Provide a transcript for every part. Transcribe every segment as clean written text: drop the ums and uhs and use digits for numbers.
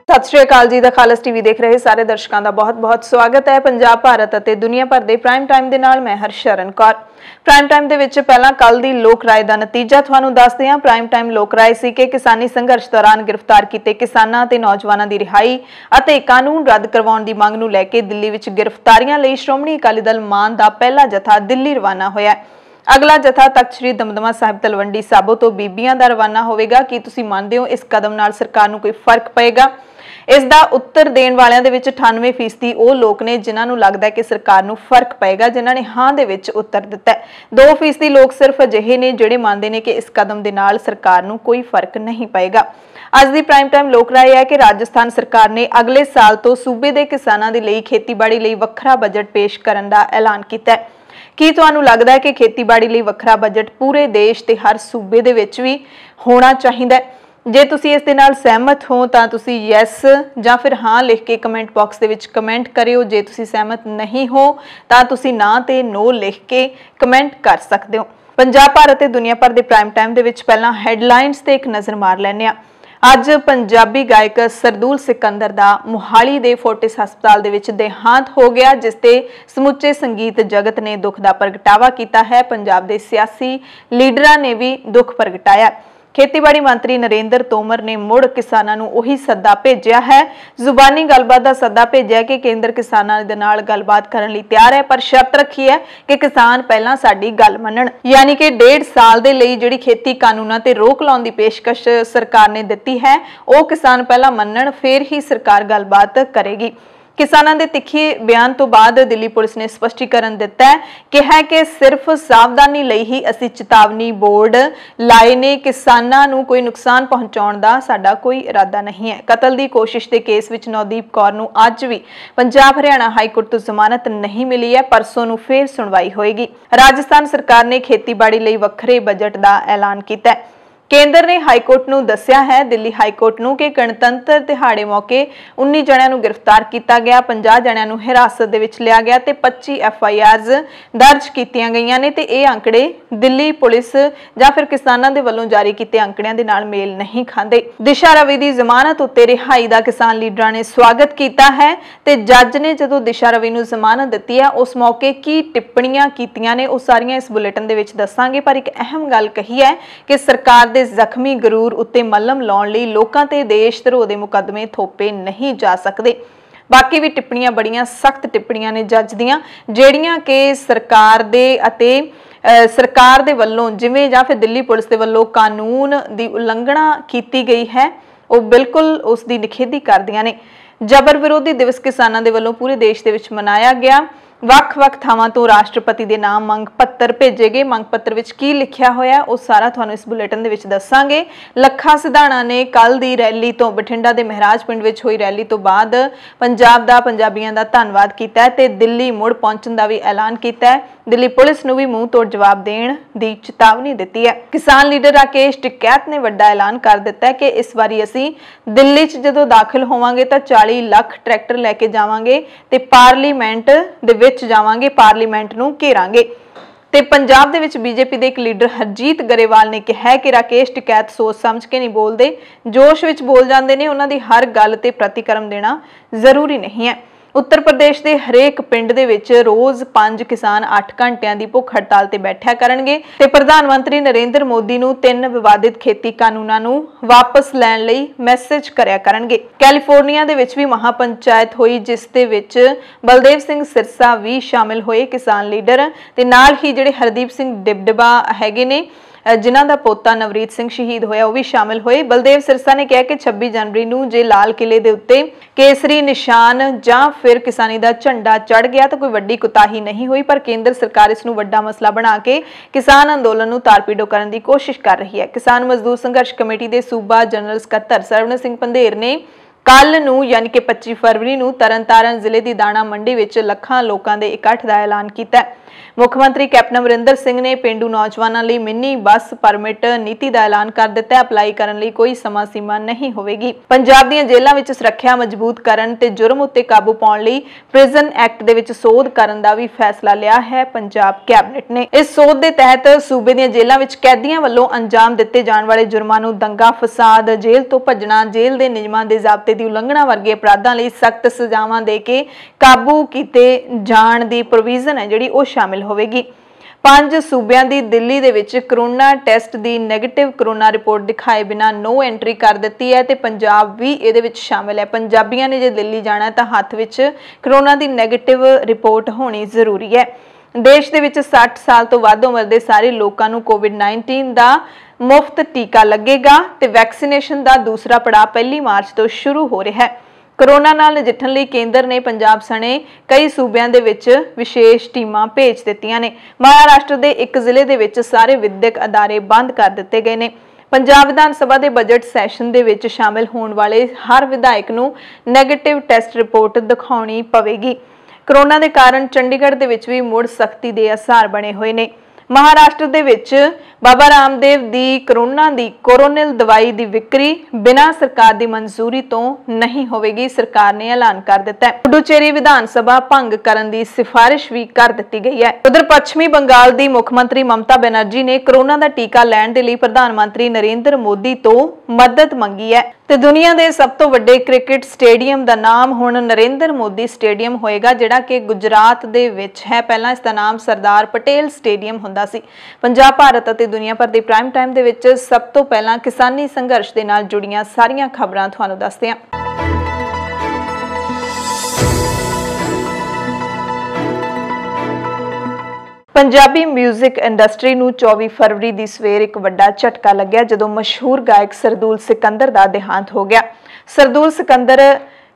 सत श्री अकाल जी। The खालस TV देख रहे सारे दर्शकों का बहुत बहुत स्वागत है। पंजाब, भारत और दुनिया भर के प्राइम टाइम के नाल मैं हरशरण कौर। प्राइम टाइम के विच पहला कल की लोक राय का नतीजा तुहानूं दसदे हां। प्राइम टाइम लोक राय सी कि किसानी संघर्ष दौरान गिरफ्तार किए किसानां ते नौजवानों की रिहाई और कानून रद्द करवाउण की मंग नूं लैके दिल्ली विच गिरफ्तारियां लई श्रोमणी अकाली दल मान का पहला जत्था दिल्ली रवाना होया। अगला जत्था तख्त श्री दमदमा साहिब तलवंडी साबो तो बीबियां दा रवाना होवेगा। की तुसीं मंनदे हो इस कदम नाल सरकार नूं कोई फर्क पएगा? इसका उत्तर देण वालियां दे विच 98% वो लोग ने जिन्हां नूं लगदा है कि सरकार नूं फर्क पएगा, जिन्हां ने हां दे विच उत्तर दिता है। 2% लोग सिर्फ अजिहे ने जिहड़े मानदे ने कि इस कदम दे नाल सरकार नूं कोई फर्क नहीं पएगा। अज दी प्राइम टाइम लोक राय है कि राजस्थान सरकार ने अगले साल तो सूबे दे किसानां दे लई खेतीबाड़ी लई वखरा बजट पेश करन दा ऐलान कीता है। की तुहानूं लगदा है कि खेतीबाड़ी लई वखरा बजट पूरे देश ते हर सूबे दे विच भी होना चाहीदा है? जे तुसी इस दे नाल सहमत हो तां तुसी यस जां फिर हाँ लिख के कमेंट बॉक्स दे विच कमेंट करियो। जे तुसी सहमत नहीं हो तां तुसी ना ते नो लिख के कमेंट कर सकते हो। पंजाब, भारत ते दुनिया भर दे प्राइम टाइम दे विच पहलां हैडलाइनस ते एक नज़र मार लैंदे आ। अज पंजाबी गायक सरदूल सिकंदर दा मोहाली दे फोर्टिस हस्पताल दे विच देहांत हो गया, जिसते समुचे संगीत जगत ने दुख का प्रगटावा किया है। पंजाब दे सियासी लीडरां ने भी दुख प्रगटाया। खेतीबाड़ी मंत्री नरेंद्र तोमर ने मुड़ किसानां नूं उही सद्दा भेजिया है, जुबानी गलबात का सद्दा भेजिया कि केंद्र किसानां दे नाल गलबात करन लई तैयार है, पर शर्त रखी है कि किसान पहलां साडी गल मनण। यानी कि 1.5 साल दे लई जिहड़ी खेती कानूनां ते रोक लाउण दी पेशकश सरकार ने दित्ती है, वो किसान पहलां मनण, फिर ही सरकार गलबात करेगी। किसानां दे तिखे बयान तो बाद दिल्ली पुलिस ने स्पष्टीकरण दिता है कि सिर्फ सावधानी लई ही असीं चेतावनी बोर्ड लाए ने, किसानां नूं कोई नुकसान पहुंचाउण दा साडा कोई इरादा नहीं है। कतल दी कोशिश के केस विच नवदीप कौर नूं अज भी पंजाब हरियाणा हाईकोर्ट तो जमानत नहीं मिली है। परसों नूं फिर सुनवाई होएगी। राजस्थान सरकार ने खेतीबाड़ी लई वखरे बजट का ऐलान किया है। केंद्र ने हाईकोर्ट नूं दस्सिया है, दिल्ली हाईकोर्ट नूं, कि गणतंत्र दिहाड़े मौके 19 जणियां नूं गिरफ्तार किया गया, 50 जणियां नूं हिरासत दे विच लिया गया ते 25 FIRs दर्ज कीतियां गईयां ने। ते ये आंकड़े दिल्ली पुलिस जां फिर किसानां दे वल्लों जारी कीते आंकड़ियां दे नाल मेल नहीं खांदे। दिशा रवि दी जमानत उत्ते रिहाई दा किसान लीडरां ने स्वागत किया है ते जज ने जदों दिशा रवि नूं जमानत दित्ती है उस मौके की टिप्पणियां कीतियां ने वो सारियां इस बुलेटिन दे विच दस्सांगे। पर एक अहम गल कही है कि सरकार जख्मी गरूर उत्ते मलम लाउण लई लोकां ते देश धरोह दे मुकदमे थोपे नहीं जा सकदे। बाकी भी टिप्पणियां बड़ियां सख्त टिप्पणियां ने जज दियां, ਜਿਹੜੀਆਂ कि सरकार दे अते सरकार दे वल्लों जिवें जां फिर दिल्ली पुलिस दे वल्लों कानून दी उलंघना कीती गई है, वो बिल्कुल उसकी निखेधी करदियां ने। जबर विरोधी दिवस किसानां दे वल्लों पूरे देश दे विच मनाया गया। ਵੱਖ-ਵੱਖ ਥਾਵਾਂ ਤੋਂ ਰਾਸ਼ਟਰਪਤੀ ਦੇ ਨਾਮ ਮੰਗ ਪੱਤਰ ਭੇਜੇ ਗਏ। ਮੰਗ ਪੱਤਰ ਵਿੱਚ ਕੀ ਲਿਖਿਆ ਹੋਇਆ ਉਹ ਸਾਰਾ ਤੁਹਾਨੂੰ ਇਸ ਬੁਲੇਟਿਨ ਦੇ ਵਿੱਚ ਦੱਸਾਂਗੇ। ਲੱਖਾ ਸਿਧਾਣਾ ਨੇ ਕੱਲ ਦੀ ਰੈਲੀ ਤੋਂ ਬਠਿੰਡਾ ਦੇ ਮਹਿਰਾਜ ਪਿੰਡ ਵਿੱਚ ਹੋਈ ਰੈਲੀ ਤੋਂ ਬਾਅਦ ਪੰਜਾਬ ਦਾ ਪੰਜਾਬੀਆਂ ਦਾ ਧੰਨਵਾਦ ਕੀਤਾ ਹੈ ਤੇ ਦਿੱਲੀ ਮੁੜ ਪਹੁੰਚਣ ਦਾ ਵੀ ਐਲਾਨ ਕੀਤਾ ਹੈ। दिल्ली पुलिस नूं भी मुंह तोड़ जवाब देण दी चेतावनी दित्ती है। किसान लीडर राकेश टिकैत ने वड्डा ऐलान कर दिता है कि इस बारी असीं दिल्ली च जदों दाखिल होवांगे तां 40 लाख ट्रैक्टर लैके जावांगे ते पार्लीमेंट दे विच जावांगे, पार्लीमेंट नूं घेरांगे। ते पंजाब दे विच बीजेपी दे एक लीडर हरजीत गरेवाल ने कहा कि राकेश टिकैत सोच समझ के नहीं बोलते, जोश विच बोल जाते हैं। उन्हां दी हर गल ते प्रतिक्रम देना जरूरी नहीं है। उत्तर प्रदेश के हरेक पिंड दे विच रोज़ 5 किसान 8 घंटिया की भुख हड़ताल ते बैठा करनगे ते प्रधानमंत्री नरेंद्र मोदी नूं 3 विवादित खेती कानूनां नूं वापस लैण लई मैसेज करया करनगे। कैलीफोर्निया दे विच भी महापंचायत होई, जिस दे विच बलदेव सिंह सिरसा भी शामिल होए किसान लीडर ते नाल ही जिहड़े हरदीप सिंह डिबडबा हैगे ने जिन्हां दा पोता नवरीत सिंह शहीद होया वो भी शामिल होए। बलदेव सिरसा ने कहा कि 26 जनवरी नूं जे लाल किले दे उत्ते केसरी निशान जां फिर किसानी दा झंडा चढ़ गया तो कोई वड्डी कुताही नहीं हुई, पर केंद्र सरकार इस नूं वड्डा मसला बना के किसान अंदोलन नूं तारपीडो करन दी कोशिश कर रही है। किसान मजदूर संघर्ष कमेटी दे सूबा जनरल सकत्तर सरवण सिंह पंधेर ने कल नूं यानी कि 25 फरवरी नूं तरनतारन जिले की दाणा मंडी विच लखां लोकां दे इकट्ठ दा ऐलान कीता। ਮੁੱਖ ਮੰਤਰੀ ਕੈਪਟਨ ਅਮਰਿੰਦਰ ਸਿੰਘ ਨੇ ਪੇਂਡੂ ਨੌਜਵਾਨਾਂ ਲਈ ਮਿੰਨੀ ਬੱਸ ਪਰਮਿਟ ਨੀਤੀ ਦਾ ਐਲਾਨ ਕਰ ਦਿੱਤਾ ਹੈ। ਅਪਲਾਈ ਕਰਨ ਲਈ ਕੋਈ ਸਮਾਂ ਸੀਮਾ ਨਹੀਂ ਹੋਵੇਗੀ। ਪੰਜਾਬ ਦੀਆਂ ਜੇਲ੍ਹਾਂ ਵਿੱਚ ਸੁਰੱਖਿਆ ਮਜ਼ਬੂਤ ਕਰਨ ਤੇ ਜੁਰਮ ਉੱਤੇ ਕਾਬੂ ਪਾਉਣ ਲਈ ਪ੍ਰਿਜ਼ਨ ਐਕਟ ਦੇ ਵਿੱਚ ਸੋਧ ਕਰਨ ਦਾ ਵੀ ਫੈਸਲਾ ਲਿਆ ਹੈ ਪੰਜਾਬ ਕੈਬਨਿਟ ਨੇ। ਇਸ ਸੋਧ ਦੇ ਤਹਿਤ ਸੂਬੇ ਦੀਆਂ ਜੇਲ੍ਹਾਂ ਵਿੱਚ ਕੈਦੀਆਂ ਵੱਲੋਂ ਅੰਜਾਮ ਦਿੱਤੇ ਜਾਣ ਵਾਲੇ ਜੁਰਮਾਂ ਨੂੰ ਦੰਗਾ ਫਸਾਦ, ਜੇਲ੍ਹ ਤੋਂ ਭੱਜਣਾ, ਜੇਲ੍ਹ ਦੇ ਨਿਯਮਾਂ ਦੇ ਜ਼ਾਬਤੇ ਦੀ ਉਲੰਘਣਾ ਵਰਗੇ ਅਪਰਾਧਾਂ ਲਈ ਸਖਤ ਸਜ਼ਾਵਾਂ ਦੇ ਕੇ ਕਾਬੂ ਕੀਤੇ ਜਾਣ ਦੀ ਪ੍ਰੋਵੀਜ਼ਨ ਹੈ ਜਿਹੜੀ ਉਹ ਸ਼ਾਮਿਲ ਹੋਵੇਗੀ। 5 ਸੂਬਿਆਂ ਦੀ ਦਿੱਲੀ ਦੇ ਵਿੱਚ ਕਰੋਨਾ ਟੈਸਟ ਦੀ ਨੈਗੇਟਿਵ ਕਰੋਨਾ ਰਿਪੋਰਟ ਦਿਖਾਏ ਬਿਨਾਂ ਨੋ ਐਂਟਰੀ ਕਰ ਦਿੱਤੀ ਹੈ ਤੇ ਪੰਜਾਬ ਵੀ ਇਹਦੇ ਵਿੱਚ ਸ਼ਾਮਿਲ ਹੈ। ਪੰਜਾਬੀਆਂ ਨੇ ਜੇ ਦਿੱਲੀ ਜਾਣਾ ਤਾਂ ਹੱਥ ਵਿੱਚ ਕਰੋਨਾ ਦੀ ਨੈਗੇਟਿਵ ਰਿਪੋਰਟ ਹੋਣੀ ਜ਼ਰੂਰੀ ਹੈ। ਦੇਸ਼ ਦੇ ਵਿੱਚ 60 ਸਾਲ ਤੋਂ ਵੱਧ ਉਮਰ ਦੇ ਸਾਰੇ ਲੋਕਾਂ ਨੂੰ ਕੋਵਿਡ-19 ਦਾ ਮੁਫਤ ਟੀਕਾ ਲੱਗੇਗਾ ਤੇ ਵੈਕਸੀਨੇਸ਼ਨ ਦਾ ਦੂਸਰਾ ਪੜਾਅ 1 ਮਾਰਚ ਤੋਂ ਸ਼ੁਰੂ ਹੋ ਰਿਹਾ ਹੈ। ਕੋਰੋਨਾ ਨਾਲ ਨਜਿੱਠਣ ਲਈ ਕੇਂਦਰ ਨੇ ਪੰਜਾਬ ਸਣੇ ਕਈ ਸੂਬਿਆਂ ਦੇ ਵਿੱਚ ਵਿਸ਼ੇਸ਼ ਟੀਮਾਂ ਭੇਜ ਦਿੱਤੀਆਂ ਨੇ। ਮਹਾਰਾਸ਼ਟਰ ਦੇ ਇੱਕ ਜ਼ਿਲ੍ਹੇ ਦੇ ਵਿੱਚ ਸਾਰੇ ਵਿਦਿਅਕ ਅਦਾਰੇ ਬੰਦ ਕਰ ਦਿੱਤੇ ਗਏ ਨੇ। ਪੰਜਾਬ ਵਿਧਾਨ ਸਭਾ ਦੇ ਬਜਟ ਸੈਸ਼ਨ ਦੇ ਵਿੱਚ ਸ਼ਾਮਿਲ ਹੋਣ ਵਾਲੇ ਹਰ ਵਿਧਾਇਕ ਨੂੰ ਨੈਗੇਟਿਵ ਟੈਸਟ ਰਿਪੋਰਟ ਦਿਖਾਉਣੀ ਪਵੇਗੀ। ਕੋਰੋਨਾ ਦੇ ਕਾਰਨ ਚੰਡੀਗੜ੍ਹ ਦੇ ਵਿੱਚ ਵੀ ਮੁੜ ਸਖਤੀ ਦੇ ਅਸਾਰ ਬਣੇ ਹੋਏ ਨੇ। ਮਹਾਰਾਸ਼ਟਰ ਦੇ ਵਿੱਚ ਬਾਬਾ ਰਾਮਦੇਵ ਦੀ ਕੋਰੋਨਾ ਦੀ ਕੋਰੋਨਿਲ ਦਵਾਈ ਦੀ ਵਿਕਰੀ ਬਿਨਾਂ ਸਰਕਾਰ ਦੀ ਮਨਜ਼ੂਰੀ ਤੋਂ ਨਹੀਂ ਹੋਵੇਗੀ, ਸਰਕਾਰ ਨੇ ਐਲਾਨ ਕਰ ਦਿੱਤਾ ਹੈ। ਪੁਡੂਚੇਰੀ ਵਿਧਾਨ ਸਭਾ ਭੰਗ ਕਰਨ ਦੀ ਸਿਫਾਰਿਸ਼ ਵੀ ਕਰ ਦਿੱਤੀ ਗਈ ਹੈ। ਉਧਰ ਪੱਛਮੀ ਬੰਗਾਲ ਦੀ ਮੁੱਖ ਮੰਤਰੀ ਮਮਤਾ ਬੈਨਰਜੀ ਨੇ ਕੋਰੋਨਾ ਦਾ ਟੀਕਾ ਲੈਣ ਦੇ ਲਈ ਪ੍ਰਧਾਨ ਮੰਤਰੀ ਨਰਿੰਦਰ ਮੋਦੀ ਤੋਂ ਮਦਦ ਮੰਗੀ ਹੈ ਤੇ ਦੁਨੀਆ ਦੇ ਸਭ ਤੋਂ ਵੱਡੇ ਕ੍ਰਿਕਟ ਸਟੇਡੀਅਮ ਦਾ ਨਾਮ ਹੁਣ ਨਰਿੰਦਰ ਮੋਦੀ ਸਟੇਡੀਅਮ ਹੋਏਗਾ, ਜਿਹੜਾ ਕਿ ਗੁਜਰਾਤ ਦੇ ਵਿੱਚ ਹੈ। ਪਹਿਲਾਂ ਇਸ ਦਾ ਨਾਮ ਸਰਦਾਰ ਪਟੇਲ ਸਟੇਡੀਅਮ ਹੁੰਦਾ ਸੀ। ਪੰਜਾਬ, ਭਾਰਤ ਅਤੇ ਦੁਨੀਆ ਭਰ ਦੇ ਪ੍ਰਾਈਮ ਟਾਈਮ ਦੇ ਵਿੱਚ ਸਭ ਤੋਂ ਪਹਿਲਾਂ ਕਿਸਾਨੀ ਸੰਘਰਸ਼ ਦੇ ਨਾਲ ਜੁੜੀਆਂ ਸਾਰੀਆਂ ਖਬਰਾਂ ਤੁਹਾਨੂੰ ਦੱਸਦੇ ਹਾਂ। ਪੰਜਾਬੀ ਮਿਊਜ਼ਿਕ ਇੰਡਸਟਰੀ ਨੂੰ 24 ਫਰਵਰੀ ਦੀ ਸਵੇਰ ਇੱਕ ਵੱਡਾ ਝਟਕਾ ਲੱਗਿਆ ਜਦੋਂ ਮਸ਼ਹੂਰ ਗਾਇਕ ਸਰਦੂਲ ਸਿਕੰਦਰ ਦਾ ਦੇਹਾਂਤ ਹੋ ਗਿਆ। ਸਰਦੂਲ ਸਿਕੰਦਰ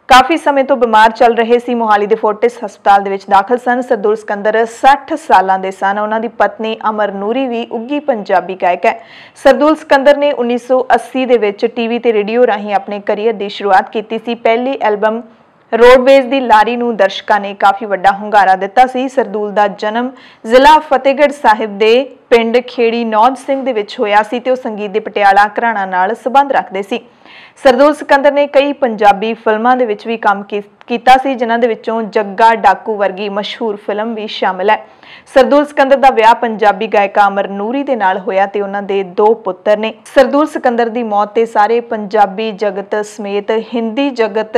ਕਾਫੀ ਸਮੇਂ ਤੋਂ ਬਿਮਾਰ ਚੱਲ ਰਹੇ ਸੀ। ਮੋਹਾਲੀ ਦੇ ਫੋਰਟਿਸ ਹਸਪਤਾਲ ਦੇ ਵਿੱਚ ਦਾਖਲ ਸਨ। ਸਰਦੂਲ ਸਿਕੰਦਰ 60 ਸਾਲਾਂ ਦੇ ਸਨ। ਉਹਨਾਂ ਦੀ ਪਤਨੀ ਅਮਰ ਨੂਰੀ ਵੀ ਉੱਘੀ ਪੰਜਾਬੀ ਗਾਇਕ ਹੈ। ਸਰਦੂਲ ਸਿਕੰਦਰ ਨੇ 1980 ਦੇ ਵਿੱਚ ਟੀਵੀ ਤੇ ਰੇਡੀਓ ਰਾਹੀਂ ਆਪਣੇ ਕੈਰੀਅਰ ਦੀ ਸ਼ੁਰੂਆਤ ਕੀਤੀ ਸੀ। ਪਹਿਲੀ ਐਲਬਮ ਰੋਡਵੇਜ਼ ਦੀ ਲਾਰੀ ਨੂੰ ਦਰਸ਼ਕਾਂ ਨੇ ਕਾਫੀ ਵੱਡਾ ਹੁੰਗਾਰਾ ਦਿੱਤਾ ਸੀ। ਸਰਦੂਲ ਦਾ ਜਨਮ ਜ਼ਿਲ੍ਹਾ ਫਤਿਹਗੜ੍ਹ ਸਾਹਿਬ ਦੇ ਪਿੰਡ ਖੇੜੀ ਨੌਦ ਸਿੰਘ ਦੇ ਵਿੱਚ ਹੋਇਆ ਸੀ ਤੇ ਉਹ ਸੰਗੀਤ ਦੇ ਪਟਿਆਲਾ ਘਰਾਣਾ ਨਾਲ ਸੰਬੰਧ ਰੱਖਦੇ ਸੀ। ਸਰਦੂਲ ਸਿਕੰਦਰ ਨੇ ਕਈ ਪੰਜਾਬੀ ਫਿਲਮਾਂ ਦੇ ਵਿੱਚ ਵੀ ਕੰਮ ਕੀਤਾ ਸੀ, ਜਿਨ੍ਹਾਂ ਦੇ ਵਿੱਚੋਂ ਜੱਗਾ ਡਾਕੂ ਵਰਗੀ ਮਸ਼ਹੂਰ ਫਿਲਮ ਵੀ ਸ਼ਾਮਿਲ ਹੈ। ਸਰਦੂਲ ਸਿਕੰਦਰ ਦਾ ਵਿਆਹ ਪੰਜਾਬੀ ਗਾਇਕਾ ਅਮਰ ਨੂਰੀ ਦੇ ਨਾਲ ਹੋਇਆ ਤੇ ਉਹਨਾਂ ਦੇ 2 ਪੁੱਤਰ ਨੇ। ਸਰਦੂਲ ਸਿਕੰਦਰ ਦੀ ਮੌਤ ਤੇ ਸਾਰੇ ਪੰਜਾਬੀ ਜਗਤ ਸਮੇਤ ਹਿੰਦੀ ਜਗਤ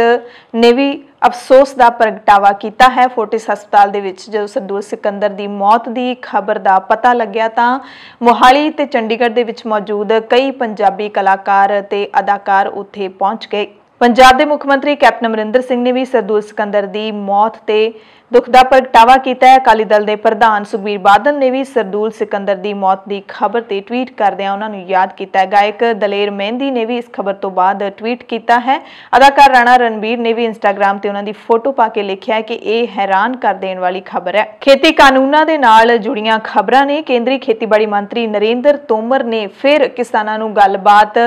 ਨੇ ਵੀ ਅਫਸੋਸ ਦਾ ਪ੍ਰਗਟਾਵਾ ਕੀਤਾ ਹੈ। ਫੋਰਟਿਸ ਹਸਪਤਾਲ ਦੇ ਵਿੱਚ ਜਦੋਂ ਸਰਦੂਲ ਸਿਕੰਦਰ ਦੀ ਮੌਤ ਦੀ ਖਬਰ ਦਾ ਪਤਾ ਲੱਗਿਆ ਤਾਂ ਮੋਹਾਲੀ ਤੇ ਚੰਡੀਗੜ੍ਹ ਦੇ ਵਿੱਚ ਮੌਜੂਦ ਕਈ ਪੰਜਾਬੀ ਕਲਾਕਾਰ ਤੇ ਅਦਾਕਾਰ ਉੱਥੇ ਪਹੁੰਚ ਗਏ। ਪੰਜਾਬ ਦੇ ਮੁੱਖ ਮੰਤਰੀ ਕੈਪਟਨ ਅਮਰਿੰਦਰ ਸਿੰਘ ਨੇ ਵੀ ਸਰਦੂਲ ਸਿਕੰਦਰ ਦੀ ਮੌਤ ਤੇ ਦੁੱਖ ਦਾ ਪ੍ਰਗਟਾਵਾ ਕੀਤਾ ਹੈ। ਅਕਾਲੀ ਦਲ ਦੇ ਪ੍ਰਧਾਨ ਸੁਖਬੀਰ ਬਾਦਲ ਨੇ ਵੀ ਸਰਦੂਲ ਸਿਕੰਦਰ ਦੀ ਮੌਤ ਦੀ ਖਬਰ ਤੇ ਟਵੀਟ ਕਰਦਿਆਂ ਉਹਨਾਂ ਨੂੰ ਯਾਦ ਕੀਤਾ ਹੈ। ਗਾਇਕ ਦਲੇਰ ਮਹਿੰਦੀ ਨੇ ਵੀ ਇਸ ਖਬਰ ਤੋਂ ਬਾਅਦ ਟਵੀਟ ਕੀਤਾ ਹੈ। ਅਦਾਕਾਰ ਰਾਣਾ ਰਣਬੀਰ ਨੇ ਵੀ ਇੰਸਟਾਗ੍ਰਾਮ ਤੇ ਉਹਨਾਂ ਦੀ ਫੋਟੋ ਪਾ ਕੇ ਲਿਖਿਆ ਹੈ ਕਿ ਇਹ ਹੈਰਾਨ ਕਰ ਦੇਣ ਵਾਲੀ ਖਬਰ ਹੈ। ਖੇਤੀ ਕਾਨੂੰਨਾਂ ਦੇ ਨਾਲ ਜੁੜੀਆਂ ਖਬਰਾਂ ਨੇ। ਕੇਂਦਰੀ ਖੇਤੀਬਾੜੀ ਮੰਤਰੀ ਨਰਿੰਦਰ ਤੋਮਰ ਨੇ ਫਿਰ ਕਿਸਾਨਾਂ ਨੂੰ ਗੱਲਬਾਤ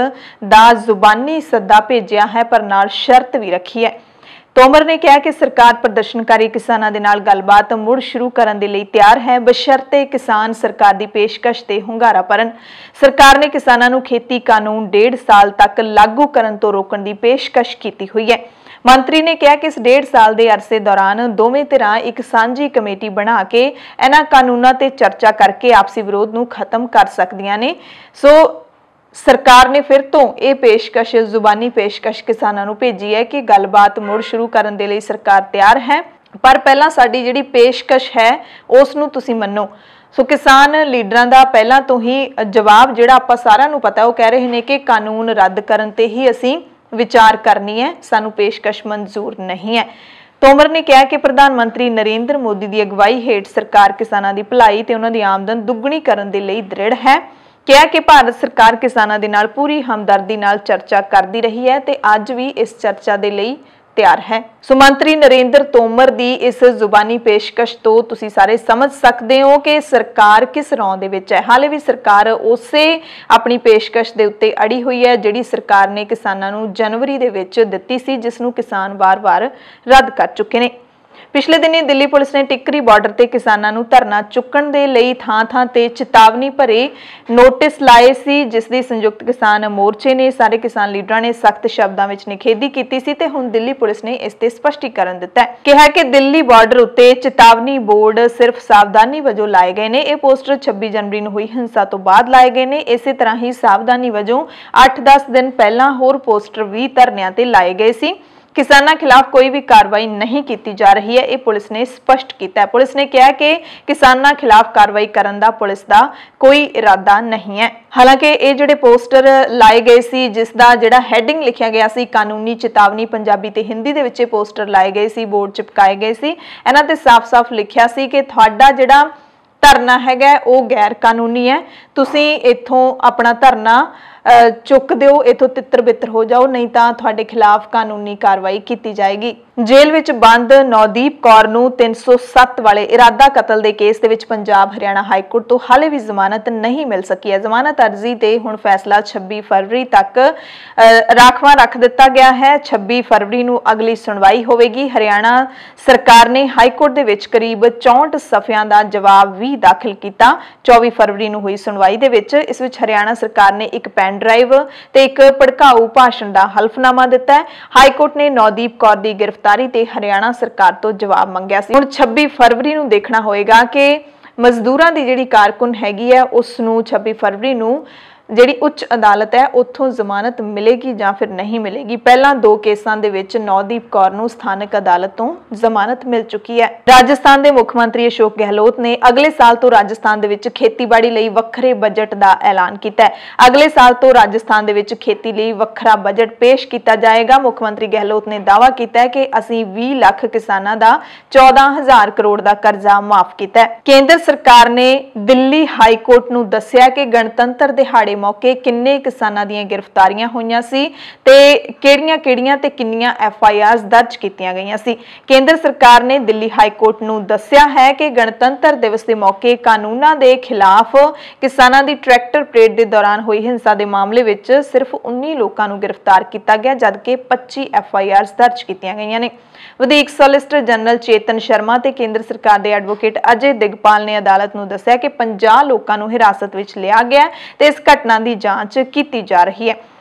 ਦਾ ਜ਼ੁਬਾਨੀ ਸੱਦਾ ਭੇਜਿਆ ਹੈ, ਪਰ ਨਾਲ ਸ਼ਰਤ ਵੀ ਰੱਖੀ ਹੈ। ਤੋਮਰ ਨੇ ਕਿਹਾ ਕਿ ਸਰਕਾਰ ਪ੍ਰਦਰਸ਼ਨਕਾਰੀ ਕਿਸਾਨਾਂ ਦੇ ਨਾਲ ਗੱਲਬਾਤ ਮੁੜ ਸ਼ੁਰੂ ਕਰਨ ਦੇ ਲਈ ਤਿਆਰ ਹੈ, ਬਸ਼ਰਤੇ ਕਿਸਾਨ ਸਰਕਾਰ ਦੀ ਪੇਸ਼ਕਸ਼ ਤੇ ਹੁੰਗਾਰਾ ਭਰਨ। ਸਰਕਾਰ ਨੇ ਕਿਸਾਨਾਂ ਨੂੰ ਖੇਤੀ ਕਾਨੂੰਨ 1.5 ਸਾਲ ਤੱਕ ਲਾਗੂ ਕਰਨ ਤੋਂ ਰੋਕਣ ਦੀ ਪੇਸ਼ਕਸ਼ ਕੀਤੀ ਹੋਈ ਹੈ। ਮੰਤਰੀ ਨੇ ਕਿਹਾ ਕਿ ਇਸ 1.5 ਸਾਲ ਦੇ ਅਰਸੇ ਦੌਰਾਨ ਦੋਵੇਂ ਧਿਰਾਂ ਇੱਕ ਸਾਂਝੀ ਕਮੇਟੀ ਬਣਾ ਕੇ ਇਹਨਾਂ ਕਾਨੂੰਨਾਂ ਤੇ ਚਰਚਾ ਕਰਕੇ ਆਪਸੀ ਵਿਰੋਧ ਨੂੰ ਖਤਮ ਕਰ ਸਕਦੀਆਂ ਨੇ। ਸੋ ਸਰਕਾਰ ਨੇ ਫਿਰ ਤੋਂ ਇਹ ਪੇਸ਼ਕਸ਼, ਜ਼ੁਬਾਨੀ ਪੇਸ਼ਕਸ਼ ਕਿਸਾਨਾਂ ਨੂੰ ਭੇਜੀ ਹੈ ਕਿ ਗੱਲਬਾਤ ਮੁੜ ਸ਼ੁਰੂ ਕਰਨ ਦੇ ਲਈ ਸਰਕਾਰ ਤਿਆਰ ਹੈ, ਪਰ ਪਹਿਲਾਂ ਸਾਡੀ ਜਿਹੜੀ ਪੇਸ਼ਕਸ਼ ਹੈ ਉਸ ਨੂੰ ਤੁਸੀਂ ਮੰਨੋ। ਸੋ ਕਿਸਾਨ ਲੀਡਰਾਂ ਦਾ ਪਹਿਲਾਂ ਤੋਂ ਹੀ ਜਵਾਬ ਜਿਹੜਾ ਆਪਾਂ ਸਾਰਿਆਂ ਨੂੰ ਪਤਾ, ਉਹ ਕਹਿ ਰਹੇ ਨੇ ਕਿ ਕਾਨੂੰਨ ਰੱਦ ਕਰਨ ਤੇ ਹੀ ਅਸੀਂ ਵਿਚਾਰ ਕਰਨੀ ਹੈ, ਸਾਨੂੰ ਪੇਸ਼ਕਸ਼ ਮਨਜ਼ੂਰ ਨਹੀਂ ਹੈ। ਤੋਮਰ ਨੇ ਕਿਹਾ ਕਿ ਪ੍ਰਧਾਨ ਮੰਤਰੀ ਨਰਿੰਦਰ ਮੋਦੀ ਦੀ ਅਗਵਾਈ ਹੇਠ ਸਰਕਾਰ ਕਿਸਾਨਾਂ ਦੀ ਭਲਾਈ ਤੇ ਉਹਨਾਂ ਦੀ ਆਮਦਨ ਦੁੱਗਣੀ ਕਰਨ ਦੇ ਲਈ ਦ੍ਰਿੜ ਹੈ। ਕਿਹਾ ਕਿ ਭਾਰਤ ਸਰਕਾਰ ਕਿਸਾਨਾਂ ਦੇ ਨਾਲ ਪੂਰੀ ਹਮਦਰਦੀ ਨਾਲ ਚਰਚਾ ਕਰਦੀ ਰਹੀ ਹੈ ਤੇ ਅੱਜ ਵੀ ਇਸ ਚਰਚਾ ਦੇ ਲਈ ਤਿਆਰ ਹੈ। ਸੋ ਮੰਤਰੀ ਨਰਿੰਦਰ ਤੋਮਰ ਦੀ ਇਸ ਜ਼ੁਬਾਨੀ ਪੇਸ਼ਕਸ਼ ਤੋਂ ਤੁਸੀਂ ਸਾਰੇ ਸਮਝ ਸਕਦੇ ਹੋ ਕਿ ਸਰਕਾਰ ਕਿਸ ਰੌਂ ਦੇ ਵਿੱਚ ਹੈ। ਹਾਲੇ ਵੀ ਸਰਕਾਰ ਉਸੇ ਆਪਣੀ ਪੇਸ਼ਕਸ਼ ਦੇ ਉੱਤੇ ਅੜੀ ਹੋਈ ਹੈ ਜਿਹੜੀ ਸਰਕਾਰ ਨੇ ਕਿਸਾਨਾਂ ਨੂੰ ਜਨਵਰੀ ਦੇ ਵਿੱਚ ਦਿੱਤੀ ਸੀ, ਜਿਸ ਨੂੰ ਕਿਸਾਨ ਵਾਰ-ਵਾਰ ਰੱਦ ਕਰ ਚੁੱਕੇ ਨੇ। पिछले दिनी दिल्ली पुलिस ने टिक्करी बॉर्डर ते किसानां नूं धरना चुक्कण दे लई थां-थां ते चेतावनी भरे नोटिस लाए सी, जिस दी संयुक्त किसान मोर्चे ने सारे किसान लीडरां ने सख्त शब्दां विच निखेधी कीती सी ते हुण दिल्ली पुलिस ने इस ते स्पष्टीकरण दित्ता है। कहा कि दिल्ली बॉर्डर उत्ते चेतावनी बोर्ड सिर्फ सावधानी वजों लाए गए ने। यह पोस्टर 26 जनवरी नूं हुई हिंसा तो बाद लाए गए ने। इसे तरह ही सावधानी वजों 8-10 दिन पहलां होर पोस्टर भी धरनिਆਂ ते लाए गए सी। किसानों खिलाफ कोई भी कार्रवाई नहीं की जा रही है, ये पुलिस ने स्पष्ट किया है। पुलिस ने कहा कि किसानों खिलाफ कार्रवाई करने का पुलिस का कोई इरादा नहीं है। हालांकि ये जिहड़े पोस्टर लाए गए सी, जिसका जिहड़ा हैडिंग लिखा गया सी कानूनी चेतावनी, पंजाबी ते हिंदी दे विच पोस्टर लाए गए सी, बोर्ड चिपकाए गए सी। इन्हां ते साफ-साफ लिखिया सी कि तुहाडा जिहड़ा धरना हैगा वो गैर कानूनी है, तुसीं इत्थों अपना धरना चुक दिओ, इथों तित्र बित्र हो जाओ, नहीं तो तुहाडे खिलाफ कानूनी कार्रवाई की जाएगी। जेल विच बंद नवदीप कौर नूं 307 वाले इरादा कतल के केस दे विच पंजाब हरियाणा हाईकोर्ट तो हाले भी जमानत नहीं मिल सकी है। जमानत अर्जी ते हुण फैसला 26 फरवरी तक राखवा रख दिता गया है। 26 फरवरी नूं अगली सुनवाई होवेगी। हरियाणा सरकार ने हाईकोर्ट दे विच करीब 64 सफियां दा जवाब भी दाखिल किया। 24 फरवरी नूं हुई सुनवाई दे विच इस विच हरियाणा सरकार ने एक पेन ड्राइव ते एक भड़काऊ भाषण का हल्फनामा दिता है। हाईकोर्ट ने नवदीप कौर की गिरफ्तारी ते हरियाणा सरकार तो जवाब मंगया सी। हुण 26 फरवरी नूं देखना होएगा कि मजदूरां दी जिहड़ी कारकुन हैगी है उस नूं 26 फरवरी नूं जिहड़ी उच्च अदालत है उत्थों जमानत मिलेगी जां फिर नहीं मिलेगी। पहला 2 केसां दे विच नवदीप कौर नूं स्थानक अदालत तो जमानत मिल चुकी है। राजस्थान के मुख्यमंत्री अशोक गहलोत ने अगले साल तो राजस्थान दे विच खेतीबाड़ी लई वक्खरे बजट का ऐलान किया है। अगले साल तो राजस्थान दे विच खेती लई वक्खरा बजट पेश किया जाएगा। मुख्यमंत्री गहलोत ने दावा किया है कि असीं 20 लाख किसानां दा 14,000 करोड़ का कर्जा माफ किया है। केंद्र सरकार ने दिल्ली हाईकोर्ट नूं दस्सिया कि गणतंत्र दिहाड़े मौके किन्ने किसानां दीयां गिरफ्तारियां होईयां सी ते किहड़ियां-किहड़ियां ते किन्नियां FIRs दर्ज कीतियां गईयां सी। केंद्र सरकार ने दिल्ली हाईकोर्ट नूं दस्सिया है कि गणतंत्र दिवस के मौके कानूनां दे खिलाफ किसानां दी ट्रैक्टर परेड के दौरान हुई हिंसा के मामले विच सिर्फ 19 लोकां नूं गिरफ्तार किया गया, जबकि 25 FIRs दर्ज कीतियां गईयां ने। वधीक सोलिसिटर जनरल चेतन शर्मा ते केंद्र सरकार के एडवोकेट अजय दिगपाल ने अदालत नूं दस्सिया कि 50 लोकां नूं हिरासत विच लिया गया ते इस घटना की जांच की जा रही है।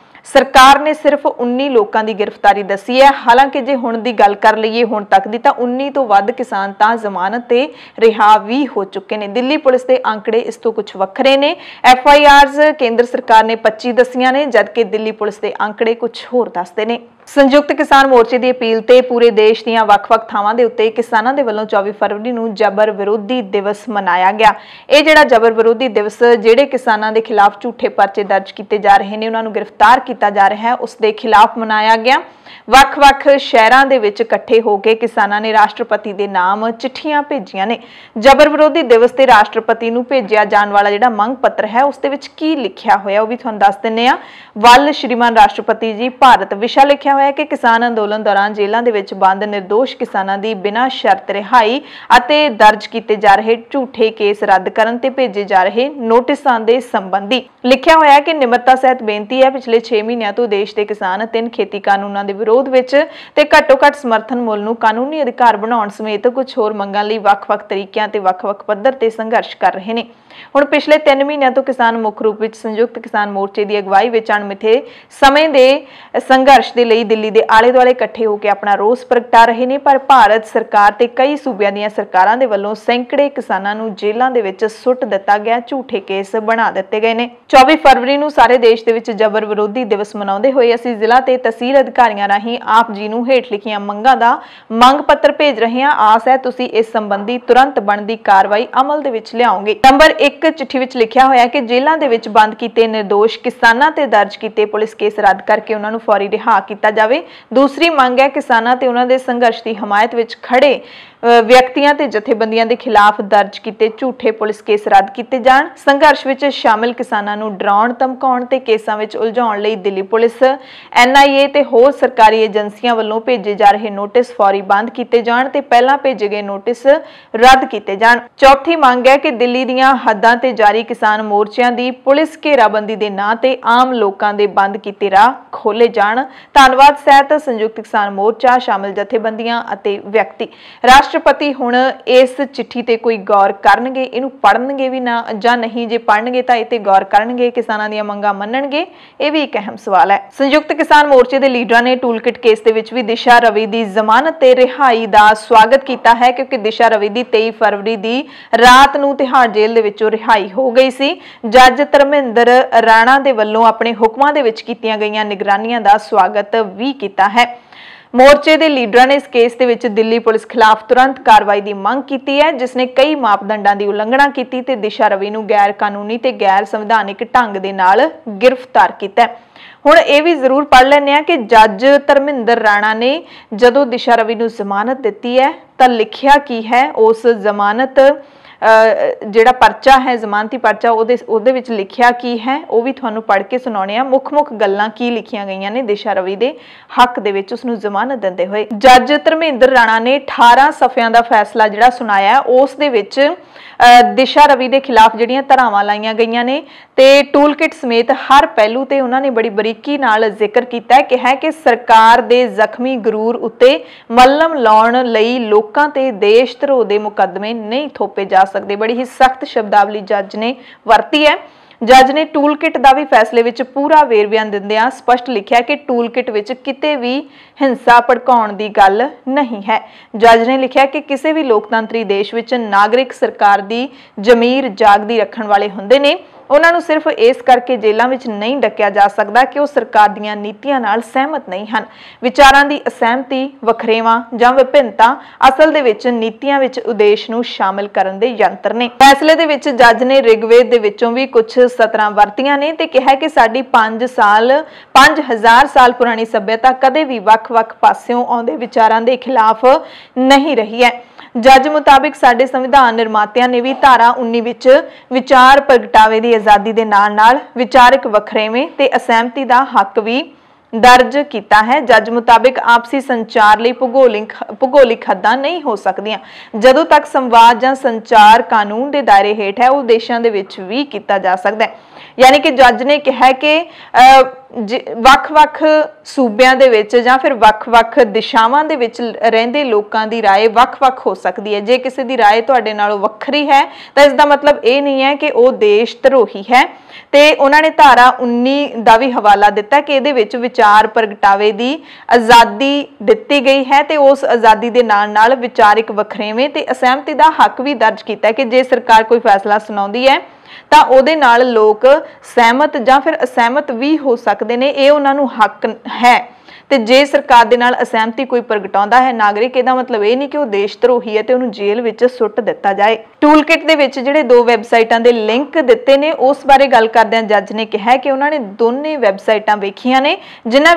सरकार ने सिर्फ 19 लोगों की गिरफ्तारी दसी है। हालांकि जे हुण दी गल कर लईए हुण तक दी तां 19 तो वध किसान तां जमानत ते रिहा भी हो चुके ने। दिल्ली पुलिस के आंकड़े इस तो कुछ वखरे ने। FIRs केंद्र सरकार ने 25 दसियां ने, जबकि दिल्ली पुलिस के आंकड़े कुछ होर दसदे ने। संयुक्त किसान मोर्चे की अपील ते पूरे देश दीयां वख-वख थावां दे उत्ते किसानां दे वल्लों 24 फरवरी नूं जबर विरोधी दिवस मनाया गया। ये जिहड़ा जबर विरोधी दिवस जिहड़े किसानां दे खिलाफ झूठे परचे दर्ज किए जा रहे हैं, उन्हां नूं गिरफ्तार किया जा रहा है, उस दे खिलाफ मनाया गया। वख-वख शहरां दे विच इकट्ठे होकर किसानां ने राष्ट्रपति दे नाम चिट्ठियां भेजियां ने। जबर विरोधी दिवस ते राष्ट्रपति नूं भेजिया जाण वाला जिहड़ा मंग पत्र है उस दे विच की लिखिया होया, वो भी तुहानूं दस दिंदे आ। वल श्रीमान राष्ट्रपति जी, भारत विशा लिखिया होया कि किसान अंदोलन दौरान जेलों के विच बंद निर्दोष किसानां दी बिना शर्त रिहाई अते दर्ज किए जा रहे झूठे केस रद्द करन ते भेजे जा रहे नोटिसां दे संबंधी लिखिया होया कि निमरता सहित बेनती है, पिछले 6 महीनों तो देश के किसान 3 खेती कानूनों के विरोध विच ते घट्टो-घट्ट समर्थन मुल नूं कानूनी अधिकार बनाउण समेत कुछ होर मंगां लई वख-वख तरीकिਆਂ ते वख-वख पद्धर ते संघर्ष कर रहे हैं। हुण पिछले 3 महीनों तो किसान मुख्य रूप में संयुक्त किसान मोर्चे की अगवाई में अणमिथे समय के संघर्ष के लिए दिल्ली के आले दुआले इकट्ठे होकर अपना रोस प्रगटा रहे हैं, पर भारत सरकार ते कई सूबियां दीयां सरकारां दे वल्लों सैकड़े किसानां नूं जेलां दे विच सुੱਟ दिता गया, झूठे केस बना दिते गए ने। 24 फरवरी नूं सारे देश दे विच जबर विरोधी दिवस मनाउंदे होए असीं जिला ते तहसील अधिकारियों राहीं आप जी नूं हेठ लिखियां मंगां दा मंग पत्र भेज रहे हैं। आस है तुसीं इस संबंधी तुरंत बनदी कार्रवाई अमल दे विच लिआओगे। नंबर 1 चिट्ठी विच लिखिया होया कि जेलां दे विच बंद कीते निर्दोष किसानां ते दर्ज कीते पुलिस केस रद्द करके उन्हां नूं फौरी रिहा किया जावे। दूसरी मंग है किसानां ते उन्हां दे संघर्ष की हमायत विच खड़े व्यक्तियों ते जथेबंदियों के खिलाफ दर्ज किए झूठे पुलिस केस रद्द किए जाण। संघर्ष विच शामिल किसानां नूं डराउण धमकाउण ते केसां विच उलझाउण लई दिल्ली पुलिस, NIA ते होर सरकारी एजेंसियां वल्लों भेजे जा रहे नोटिस फौरी बंद किए जाण ते पहलां भेजे गए नोटिस रद्द किए जाण। चौथी मंग है कि दिल्ली दीयां हद्दां ते जारी किसान मोर्चिਆਂ ਦੀ पुलिस घेराबंदी ਦੇ ਨਾਂ ਤੇ आम लोकां ਦੇ ਬੰਦ ਕੀਤੇ ਰਾਹ ਖੋਲੇ ਜਾਣ। ਧੰਨਵਾਦ ਸਹਿਤ संयुक्त किसान मोर्चा शामिल जथेबंदियां ਅਤੇ व्यक्ति। ਰਾਸ਼ਟਰਪਤੀ ਹੁਣ ਇਸ ਚਿੱਠੀ ਤੇ ਕੋਈ ਗੌਰ ਕਰਨਗੇ, ਇਹਨੂੰ ਪੜ੍ਹਨਗੇ ਵੀ ਨਾ ਜਾਂ ਨਹੀਂ, ਜੇ ਪੜ੍ਹਨਗੇ ਤਾਂ ਇਹ ਤੇ ਗੌਰ ਕਰਨਗੇ, ਕਿਸਾਨਾਂ ਦੀਆਂ ਮੰਗਾਂ ਮੰਨਣਗੇ, ਇਹ ਵੀ ਇੱਕ ਅਹਿਮ ਸਵਾਲ ਹੈ। ਸੰਯੁਕਤ ਕਿਸਾਨ ਮੋਰਚੇ ਦੇ ਲੀਡਰਾਂ ਨੇ ਟੂਲਕਿਟ ਕੇਸ ਦੇ ਵਿੱਚ ਵੀ ਦਿਸ਼ਾ ਰਵੀ ਦੀ ਜ਼ਮਾਨਤ ਤੇ ਰਿਹਾਈ ਦਾ ਸਵਾਗਤ ਕੀਤਾ ਹੈ, ਕਿਉਂਕਿ ਦਿਸ਼ਾ ਰਵੀ ਦੀ 23 ਫਰਵਰੀ ਦੀ ਰਾਤ ਨੂੰ ਤਿਹਾੜ ਜੇਲ੍ਹ ਦੇ ਵਿੱਚੋਂ ਰਿਹਾਈ ਹੋ ਗਈ ਸੀ। ਜੱਜ ਧਰਮਿੰਦਰ ਰਾਣਾ ਦੇ ਵੱਲੋਂ ਆਪਣੇ ਹੁਕਮਾਂ ਦੇ ਵਿੱਚ ਕੀਤੀਆਂ ਗਈਆਂ ਨਿਗਰਾਨੀਆਂ ਦਾ ਸਵਾਗਤ ਵੀ ਕੀਤਾ ਹੈ। ਮੋਰਚੇ ਦੇ ਲੀਡਰਾਂ ਨੇ ਇਸ ਕੇਸ ਦੇ ਵਿੱਚ ਦਿੱਲੀ ਪੁਲਿਸ ਖਿਲਾਫ ਤੁਰੰਤ ਕਾਰਵਾਈ ਦੀ ਮੰਗ ਕੀਤੀ ਹੈ, ਜਿਸ ਨੇ ਕਈ ਮਾਪਦੰਡਾਂ ਦੀ ਉਲੰਘਣਾ ਕੀਤੀ ਤੇ ਦਿਸ਼ਾ ਰਵੀ ਨੂੰ ਗੈਰ ਕਾਨੂੰਨੀ ਤੇ ਗੈਰ ਸੰਵਿਧਾਨਿਕ ਢੰਗ ਦੇ ਨਾਲ ਗ੍ਰਿਫਤਾਰ ਕੀਤਾ ਹੈ। ਹੁਣ ਇਹ ਵੀ ਜ਼ਰੂਰ ਪੜ੍ਹ ਲੈਂਦੇ ਆ ਕਿ ਜੱਜ ਧਰਮਿੰਦਰ ਰਾਣਾ ਨੇ ਜਦੋਂ ਦਿਸ਼ਾ ਰਵੀ ਨੂੰ ਜ਼ਮਾਨਤ ਦਿੱਤੀ ਹੈ ਤਾਂ ਲਿਖਿਆ ਕੀ ਹੈ, ਉਸ ਜ਼ਮਾਨਤ ਜਿਹੜਾ ਪਰਚਾ ਹੈ, ਜ਼ਮਾਨਤੀ ਪਰਚਾ, ਉਹਦੇ ਵਿੱਚ ਲਿਖਿਆ ਕੀ ਹੈ, ਉਹ ਵੀ ਤੁਹਾਨੂੰ ਪੜ੍ਹ ਕੇ ਸੁਣਾਉਣੇ ਆ। ਮੁੱਖ ਗੱਲਾਂ ਕੀ ਲਿਖੀਆਂ ਗਈਆਂ ਨੇ ਦਿਸ਼ਾ ਰਵੀ ਦੇ ਹੱਕ ਦੇ ਵਿੱਚ ਉਸਨੂੰ ਜ਼ਮਾਨਤ ਦਿੰਦੇ ਹੋਏ। ਜੱਜ ਧਰਮਿੰਦਰ ਰਾਣਾ ਨੇ 18 ਸਫ਼ਿਆਂ ਦਾ ਫੈਸਲਾ ਜਿਹੜਾ ਸੁਣਾਇਆ, ਉਸ ਦੇ ਵਿੱਚ ਦਿਸ਼ਾ ਰਵੀ ਦੇ ਖਿਲਾਫ ਜਿਹੜੀਆਂ ਧਾਰਾਵਾਂ ਲਾਈਆਂ ਗਈਆਂ ਨੇ ਤੇ ਟੂਲਕਿਟ ਸਮੇਤ ਹਰ ਪਹਿਲੂ ਤੇ ਉਹਨਾਂ ਨੇ ਬੜੀ ਬਰੀਕੀ ਨਾਲ ਜ਼ਿਕਰ ਕੀਤਾ ਹੈ, ਕਿਹਾ ਕਿ ਸਰਕਾਰ ਦੇ ਜ਼ਖਮੀ ਗਰੂਰ ਉੱਤੇ ਮੱਲਮ ਲਾਉਣ ਲਈ ਲੋਕਾਂ ਤੇ ਦੇਸ਼ ਧਰੋਹ ਦੇ ਮੁਕੱਦਮੇ ਨਹੀਂ ਥੋਪੇ ਜਾ ਸਕਦੇ। ਬੜੀ ਹੀ ਸਖਤ ਸ਼ਬਦਾਵਲੀ ਜੱਜ ਨੇ ਵਰਤੀ ਹੈ। ਜੱਜ ਨੇ ਟੂਲਕਿਟ ਦਾ ਵੀ ਫੈਸਲੇ ਵਿੱਚ ਪੂਰਾ ਵੇਰਵਾ ਦਿੰਦਿਆਂ ਸਪਸ਼ਟ ਲਿਖਿਆ ਕਿ ਟੂਲਕਿਟ ਵਿੱਚ ਕਿਤੇ ਵੀ ਹਿੰਸਾ ਭੜਕਾਉਣ ਦੀ ਗੱਲ ਨਹੀਂ ਹੈ। ਜੱਜ ਨੇ ਲਿਖਿਆ ਕਿ ਕਿਸੇ ਵੀ ਲੋਕਤੰਤਰੀ ਦੇਸ਼ ਵਿੱਚ ਨਾਗਰਿਕ ਸਰਕਾਰ ਦੀ ਜ਼ਮੀਰ ਜਾਗਦੀ ਰੱਖਣ ਵਾਲੇ ਹੁੰਦੇ ਨੇ। ਉਹਨਾਂ ਨੂੰ ਸਿਰਫ ਇਸ ਕਰਕੇ ਜੇਲ੍ਹਾਂ ਵਿੱਚ ਨਹੀਂ ਡੱਕਿਆ ਜਾ ਸਕਦਾ ਕਿ ਉਹ ਸਰਕਾਰ ਦੀਆਂ ਨੀਤੀਆਂ ਨਾਲ ਸਹਿਮਤ ਨਹੀਂ ਹਨ। ਵਿਚਾਰਾਂ ਦੀ ਅਸਹਿਮਤੀ, ਵਖਰੇਵਾਂ ਜਾਂ ਵਿਭਿੰਨਤਾ ਅਸਲ ਦੇ ਵਿੱਚ ਨੀਤੀਆਂ ਵਿੱਚ ਉਦੇਸ਼ ਨੂੰ ਸ਼ਾਮਿਲ ਕਰਨ ਦੇ ਯੰਤਰ ਨੇ। ਫੈਸਲੇ ਦੇ ਵਿੱਚ ਜੱਜ ਨੇ ਰਿਗਵੇਦ ਦੇ ਵਿੱਚੋਂ ਵੀ ਕੁਝ ਸਤਰਾਂ ਵਰਤੀਆਂ ਨੇ ਤੇ ਕਿਹਾ ਕਿ ਸਾਡੀ 5000 ਸਾਲ ਪੁਰਾਣੀ ਸੱਭਿਅਤਾ ਕਦੇ ਵੀ ਵੱਖ-ਵੱਖ ਪਾਸਿਓਂ ਆਉਂਦੇ ਵਿਚਾਰਾਂ ਦੇ ਖਿਲਾਫ ਨਹੀਂ ਰਹੀ ਹੈ। ਜੱਜ ਮੁਤਾਬਿਕ ਸਾਡੇ ਸੰਵਿਧਾਨ ਨਿਰਮਾਤਿਆਂ ਨੇ ਵੀ ਧਾਰਾ 19 ਵਿੱਚ ਵਿਚਾਰ ਪ੍ਰਗਟਾਵੇ ਦੀ ਆਜ਼ਾਦੀ ਦੇ ਨਾਲ-ਨਾਲ ਵਿਚਾਰਕ ਵਖਰੇਵੇਂ ਤੇ ਅਸਹਿਮਤੀ ਦਾ ਹੱਕ ਵੀ ਦਰਜ ਕੀਤਾ ਹੈ। ਜੱਜ ਮੁਤਾਬਿਕ ਆਪਸੀ ਸੰਚਾਰ ਲਈ ਭੂਗੋਲਿਕ ਹੱਦਾਂ ਨਹੀਂ ਹੋ ਸਕਦੀਆਂ। ਜਦੋਂ ਤੱਕ ਸੰਵਾਦ ਜਾਂ ਸੰਚਾਰ ਕਾਨੂੰਨ ਦੇ ਦਾਇਰੇ ਹੇਠ ਹੈ, ਉਹ ਦੇਸ਼ਾਂ ਦੇ ਵਿੱਚ ਵੀ ਕੀਤਾ ਜਾ ਸਕਦਾ ਹੈ। ਯਾਨੀ ਕਿ ਜੱਜ ਨੇ ਕਿਹਾ ਕਿ ਵੱਖ-ਵੱਖ ਸੂਬਿਆਂ ਦੇ ਵਿੱਚ ਜਾਂ ਫਿਰ ਵੱਖ-ਵੱਖ ਦਿਸ਼ਾਵਾਂ ਦੇ ਵਿੱਚ ਰਹਿੰਦੇ ਲੋਕਾਂ ਦੀ ਰਾਏ ਵੱਖ-ਵੱਖ ਹੋ ਸਕਦੀ ਹੈ। ਜੇ ਕਿਸੇ ਦੀ ਰਾਏ ਤੁਹਾਡੇ ਨਾਲੋਂ ਵੱਖਰੀ ਹੈ ਤਾਂ ਇਸ ਦਾ ਮਤਲਬ ਇਹ ਨਹੀਂ ਹੈ ਕਿ ਉਹ ਦੇਸ਼ ਧਰੋਹੀ ਹੈ। ਤੇ ਉਹਨਾਂ ਨੇ ਧਾਰਾ 19 ਦਾ ਵੀ ਹਵਾਲਾ ਦਿੱਤਾ ਕਿ ਇਹਦੇ ਵਿੱਚ ਵਿਚਾਰ ਪ੍ਰਗਟਾਵੇ ਦੀ ਆਜ਼ਾਦੀ ਦਿੱਤੀ ਗਈ ਹੈ ਤੇ ਉਸ ਆਜ਼ਾਦੀ ਦੇ ਨਾਲ-ਨਾਲ ਵਿਚਾਰਿਕ ਵਖਰੇਵੇਂ ਤੇ ਅਸਹਿਮਤੀ ਦਾ ਹੱਕ ਵੀ ਦਰਜ ਕੀਤਾ ਕਿ ਜੇ ਸਰਕਾਰ ਕੋਈ ਫੈਸਲਾ ਸੁਣਾਉਂਦੀ ਹੈ ਤਾਂ ਉਹਦੇ ਨਾਲ ਲੋਕ ਸਹਿਮਤ ਜਾਂ ਫਿਰ ਅਸਹਿਮਤ ਵੀ ਹੋ ਸਕਦੇ ਨੇ, ਇਹ ਉਹਨਾਂ ਨੂੰ ਹੱਕ ਹੈ। ਤੇ ਜੇ ਸਰਕਾਰ ਦੇ ਨਾਲ ਅਸਹਿਮਤੀ ਕੋਈ ਪ੍ਰਗਟਾਉਂਦਾ ਹੈ ਨਾਗਰਿਕ, ਇਹਦਾ ਮਤਲਬ ਇਹ ਨਹੀਂ ਕਿ ਉਹ ਦੇਸ਼ ਧਰੋਹੀ ਹੈ ਤੇ ਉਹਨੂੰ ਜੇਲ੍ਹ ਵਿੱਚ ਸੁੱਟ ਦਿੱਤਾ ਜਾਏ। ਟੂਲਕਿਟ ਦੇ ਵਿੱਚ ਜਿਹੜੇ 2 ਵੈਬਸਾਈਟਾਂ ਦੇ ਲਿੰਕ ਦਿੱਤੇ ਨੇ, ਉਸ ਬਾਰੇ ਗੱਲ ਕਰਦਿਆਂ ਜੱਜ ਨੇ ਕਿਹਾ ਕਿ ਉਹਨਾਂ ਨੇ ਦੋਨੇ ਵੈਬਸਾਈਟਾਂ ਵੇਖੀਆਂ ਨੇ ਜਿਨ੍ਹਾਂ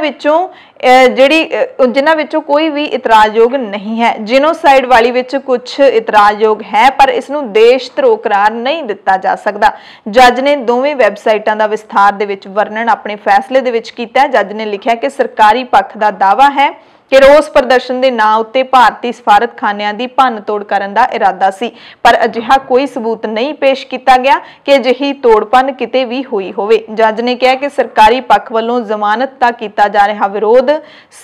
ਵਿੱਚੋਂ ਕੋਈ ਵੀ ਇਤਰਾਜ਼ਯੋਗ ਨਹੀਂ ਹੈ। ਜੀਨੋਸਾਈਡ ਵਾਲੀ ਵਿੱਚ ਕੁਝ ਇਤਰਾਜ਼ਯੋਗ ਹੈ ਪਰ ਇਸ ਨੂੰ ਦੇਸ਼ ਧਰੋਹ ਕਰਾਰ ਨਹੀਂ ਦਿੱਤਾ ਜਾ ਸਕਦਾ। ਜੱਜ ਨੇ ਦੋਵੇਂ ਵੈਬਸਾਈਟਾਂ ਦਾ ਵਿਸਥਾਰ ਦੇ ਵਿੱਚ ਵਰਣਨ ਆਪਣੇ ਫੈਸਲੇ ਦੇ ਵਿੱਚ ਕੀਤਾ। ਜੱਜ ਨੇ ਲਿਖਿਆ ਕਿ ਸਰਕਾਰੀ ਪੱਖ ਦਾ ਦਾਅਵਾ ਹੈ ਕਿ ਰੋਸ ਪ੍ਰਦਰਸ਼ਨ ਦੇ ਨਾਂ ਉੱਤੇ ਭਾਰਤੀ ਸਫਾਰਤਖਾਨਿਆਂ ਦੀ ਭੰਨ-ਤੋੜ ਕਰਨ ਦਾ ਇਰਾਦਾ ਸੀ, ਪਰ ਅਜਿਹਾ ਕੋਈ ਸਬੂਤ ਨਹੀਂ ਪੇਸ਼ ਕੀਤਾ ਗਿਆ ਕਿ ਅਜਿਹੀ ਤੋੜ-ਭੰਨ ਕਿਤੇ ਵੀ ਹੋਈ ਹੋਵੇ। ਜੱਜ ਨੇ ਕਿਹਾ ਕਿ ਸਰਕਾਰੀ ਪੱਖ ਵੱਲੋਂ ਜ਼ਮਾਨਤ ਦਾ ਕੀਤਾ ਜਾ ਰਿਹਾ ਵਿਰੋਧ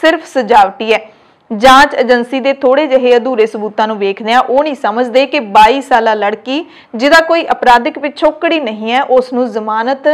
ਸਿਰਫ ਸਜਾਵਟੀ ਹੈ। ਜਾਂਚ ਏਜੰਸੀ ਦੇ ਥੋੜੇ ਜਿਹੇ ਅਧੂਰੇ ਸਬੂਤਾਂ ਨੂੰ ਵੇਖਦਿਆਂ ਉਹ ਨਹੀਂ ਸਮਝਦੇ ਕਿ 22 ਸਾਲਾ ਲੜਕੀ ਜਿਹਦਾ ਕੋਈ ਅਪਰਾਧਿਕ ਪਿਛੋਕੜ ਹੀ ਨਹੀਂ ਹੈ, ਉਸ ਨੂੰ ਜ਼ਮਾਨਤ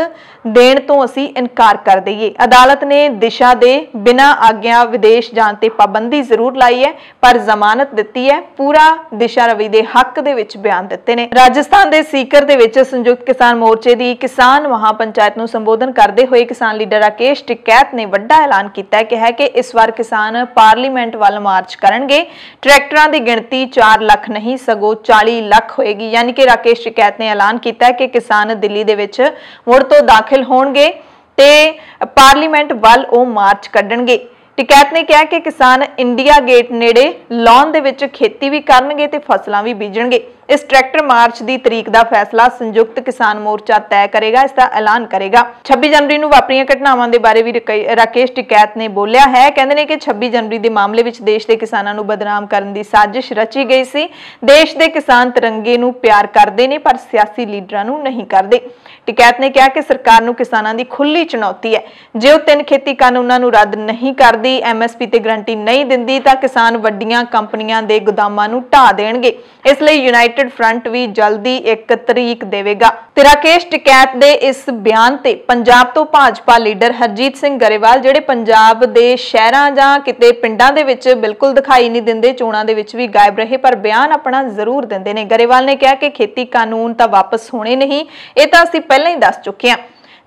ਦੇਣ ਤੋਂ ਅਸੀਂ ਇਨਕਾਰ ਕਰ ਦਈਏ। ਅਦਾਲਤ ਨੇ ਦਿਸ਼ਾ ਦੇ ਬਿਨਾਂ ਆਗਿਆ ਵਿਦੇਸ਼ ਜਾਣ ਤੇ ਪਾਬੰਦੀ ਜ਼ਰੂਰ ਲਾਈ ਹੈ ਪਰ ਜ਼ਮਾਨਤ ਦਿੱਤੀ ਹੈ। ਪੂਰਾ ਦਿਸ਼ਾ ਰਵੀ ਦੇ ਹੱਕ ਦੇ ਵਿੱਚ ਬਿਆਨ ਦਿੱਤੇ ਨੇ। ਰਾਜਸਥਾਨ ਦੇ ਸੀਕਰ ਦੇ ਵਿੱਚ ਸੰਯੁਕਤ ਕਿਸਾਨ ਮੋਰਚੇ ਦੀ ਕਿਸਾਨ ਮਹਾਪੰਚਾਇਤ ਨੂੰ ਸੰਬੋਧਨ ਕਰਦੇ ਹੋਏ ਕਿਸਾਨ ਲੀਡਰ ਰਾਕੇਸ਼ ਟਿਕੈਤ ਨੇ ਵੱਡਾ ਐਲਾਨ ਕੀਤਾ ਹੈ ਕਿ ਇਸ ਵਾਰ ਕਿਸਾਨ ਪਾਰਲੀਮੈਂਟ ਵੱਲ ਮਾਰਚ ਕਰਨਗੇ। ਟਰੈਕਟਰਾਂ ਦੀ ਗਿਣਤੀ 4 ਲੱਖ ਨਹੀਂ ਸਗੋਂ 40 ਲੱਖ ਹੋਏਗੀ। ਯਾਨੀ ਕਿ ਰਾਕੇਸ਼ ਟਿਕੈਤ ਨੇ ਐਲਾਨ ਕੀਤਾ ਹੈ ਕਿ ਕਿਸਾਨ ਦਿੱਲੀ ਦੇ ਵਿੱਚ ਮੁੜ ਤੋਂ ਦਾਖਲ ਹੋਣਗੇ ਤੇ ਪਾਰਲੀਮੈਂਟ ਵੱਲ ਉਹ ਮਾਰਚ ਕੱਢਣਗੇ। ਟਿਕੈਤ ਨੇ ਕਿਹਾ ਕਿ ਕਿਸਾਨ ਇੰਡੀਆ ਗੇਟ ਨੇੜੇ ਲਾਉਣ ਦੇ ਵਿੱਚ ਖੇਤੀ ਵੀ ਕਰਨਗੇ ਤੇ ਫਸਲਾਂ ਵੀ ਬੀਜਣਗੇ। इस ट्रैक्टर मार्च की तरीक का फैसला संयुक्त किसान मोर्चा तय करेगा, इसका ऐलान करेगा। 26 जनवरी ਨੂੰ ਵਾਪਰੀਆਂ ਘਟਨਾਵਾਂ ਦੇ ਬਾਰੇ ਵੀ ਰਾਕੇਸ਼ ਟਿਕੈਤ ਨੇ ਬੋਲਿਆ ਹੈ। ਕਹਿੰਦੇ ਨੇ ਕਿ 26 जनवरी ਦੇ ਮਾਮਲੇ ਵਿੱਚ ਦੇਸ਼ ਦੇ ਕਿਸਾਨਾਂ ਨੂੰ ਬਦਨਾਮ ਕਰਨ ਦੀ ਸਾਜ਼ਿਸ਼ ਰਚੀ ਗਈ ਸੀ। ਦੇਸ਼ ਦੇ ਕਿਸਾਨ ਤਿਰੰਗੇ ਨੂੰ ਪਿਆਰ ਕਰਦੇ ਨੇ ਪਰ ਸਿਆਸੀ ਲੀਡਰਾਂ ਨੂੰ नहीं करते। टिकैत ने कहा कि सरकार नूं किसानां दी खुली चुनौती है, जे वो 3 खेती कानूनां नूं रद्द नहीं करती, MSP ते गारंटी नहीं दिंदी तां किसान वड्डियां कंपनियां दे गोदामां नूं ढा देणगे। इसलिए यूनाइटेड फ्रंट भी जल्दी एक तरीक देवेगा। ते राकेश टिकैत दे इस बयान ते पंजाब तो भाजपा लीडर हरजीत सिंह गरेवाल जिहड़े पंजाब दे शहरां जां किते पिंडां दे विच बिल्कुल दिखाई नहीं दिंदे, चोणां दे विच भी गायब रहे पर बयान अपना जरूर दिंदे ने। गरेवाल ने कहा कि खेती कानून तां वापस होने नहीं, ਇਹ ਤਾਂ ਅਸੀਂ ਪਹਿਲਾਂ ਹੀ ਦੱਸ ਚੁੱਕੇ ਹਾਂ।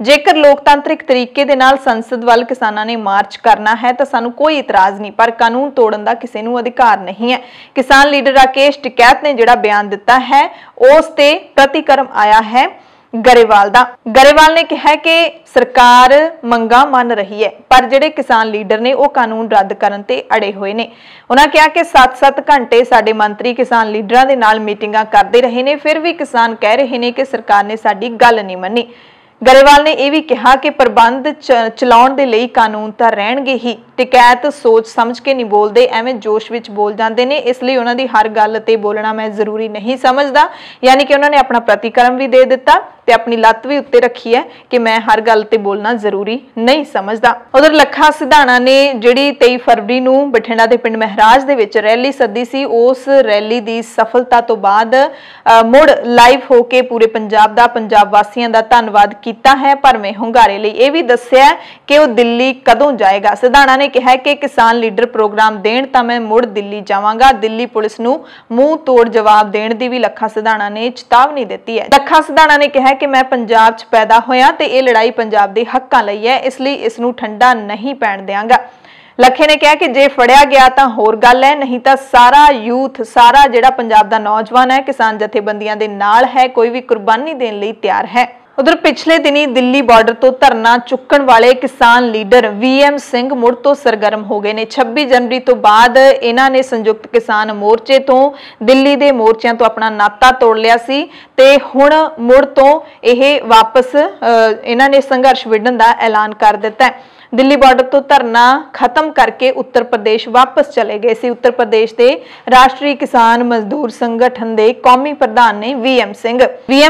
ਜੇਕਰ ਲੋਕਤਾਂਤਰਿਕ ਤਰੀਕੇ ਦੇ ਨਾਲ ਸੰਸਦ ਵੱਲ ਕਿਸਾਨਾਂ ਨੇ ਮਾਰਚ ਕਰਨਾ ਹੈ ਤਾਂ ਸਾਨੂੰ ਕੋਈ ਇਤਰਾਜ਼ ਨਹੀਂ, ਪਰ ਕਾਨੂੰਨ ਤੋੜਨ ਦਾ ਕਿਸੇ ਨੂੰ ਅਧਿਕਾਰ ਨਹੀਂ ਹੈ। ਕਿਸਾਨ ਲੀਡਰ ਰਾਕੇਸ਼ ਟਿਕੈਤ ਨੇ ਜਿਹੜਾ ਬਿਆਨ ਦਿੱਤਾ ਹੈ ਉਸ ਤੇ ਪ੍ਰਤੀਕਰਮ ਆਇਆ ਹੈ गरेवाल दा। गरेवाल ने कहा कि सरकार मंगा मन रही है पर जिहड़े किसान लीडर ने वो कानून रद्द करन ते अड़े हुए ने। उन्होंने कहा कि 7-7 घंटे साडे मंत्री किसान लीडरां दे नाल मीटिंगां करदे रहे ने, फिर भी किसान कह रहे ने कि सरकार ने साडी गल नहीं मन्नी। गरेवाल ने यह भी कहा कि प्रबंध चलाउण दे लई कानून तां रहणगे ही, टिकैत सोच समझ के नहीं बोलते, एवें जोश विच बोल जाते हैं, इसलिए उन्होंने हर गल ते बोलना मैं जरूरी नहीं समझदा। यानी कि उन्होंने अपना प्रतिक्रम भी दे दिता ते अपनी लत्त भी उत्ते रखी है कि मैं हर गल ते बोलना जरूरी नहीं समझदा। उधर लखा सिधाना ने जिहड़ी 23 फरवरी नूं बठिंडा दे पिंड महराज दे विच रैली सद्दी सी, उस रैली दी सफलता तो बाद मुड़ लाइव होके पूरे पंजाब दा पंजाब वासियों दा धन्नवाद कीता है भरवें हुंगारे लई। यह भी दस्सिया कि वो दिल्ली कदों जाएगा। सिधाना ने कहा कि किसान लीडर प्रोग्राम देण तां मैं मुड़ दिल्ली जावांगा। दिल्ली पुलिस नूं मूंह तोड़ जवाब देण दी भी लखा सिधाना ने चेतावनी दित्ती है। लखा सिधाना ने कहा कि मैं पंजाब च पैदा होया ते ये लड़ाई पंजाब दे हक्कां लई है, इसलिए इसनूं ठंडा नहीं पैण देंगा। लखे ने कहा कि जे फड़िया गया तो होर गल है, नहीं तो सारा यूथ सारा जिहड़ा पंजाब दा नौजवान है किसान जथेबंदियां दे नाल है, कोई भी कुर्बानी देण लई तैयार है। उधर पिछले दिनी दिल्ली बॉर्डर तो धरना चुकण वाले किसान लीडर VM सिंह मुड़ तो सरगर्म हो गए ने। 26 जनवरी तो बाद इन्हां ने संयुक्त किसान मोर्चे तो दिल्ली दे मोर्चों तो अपना नाता तोड़ लिया सी ते हुण मुड़ तो यह वापस इन्हां ने संघर्ष विढ़ण दा ऐलान कर दिता है। दिल्ली बॉर्डर तो धरना खत्म करके उत्तर प्रदेश वापस चले गए सी। उत्तर प्रदेश के राष्ट्रीय किसान मजदूर संगठन के कौमी प्रधान ने VM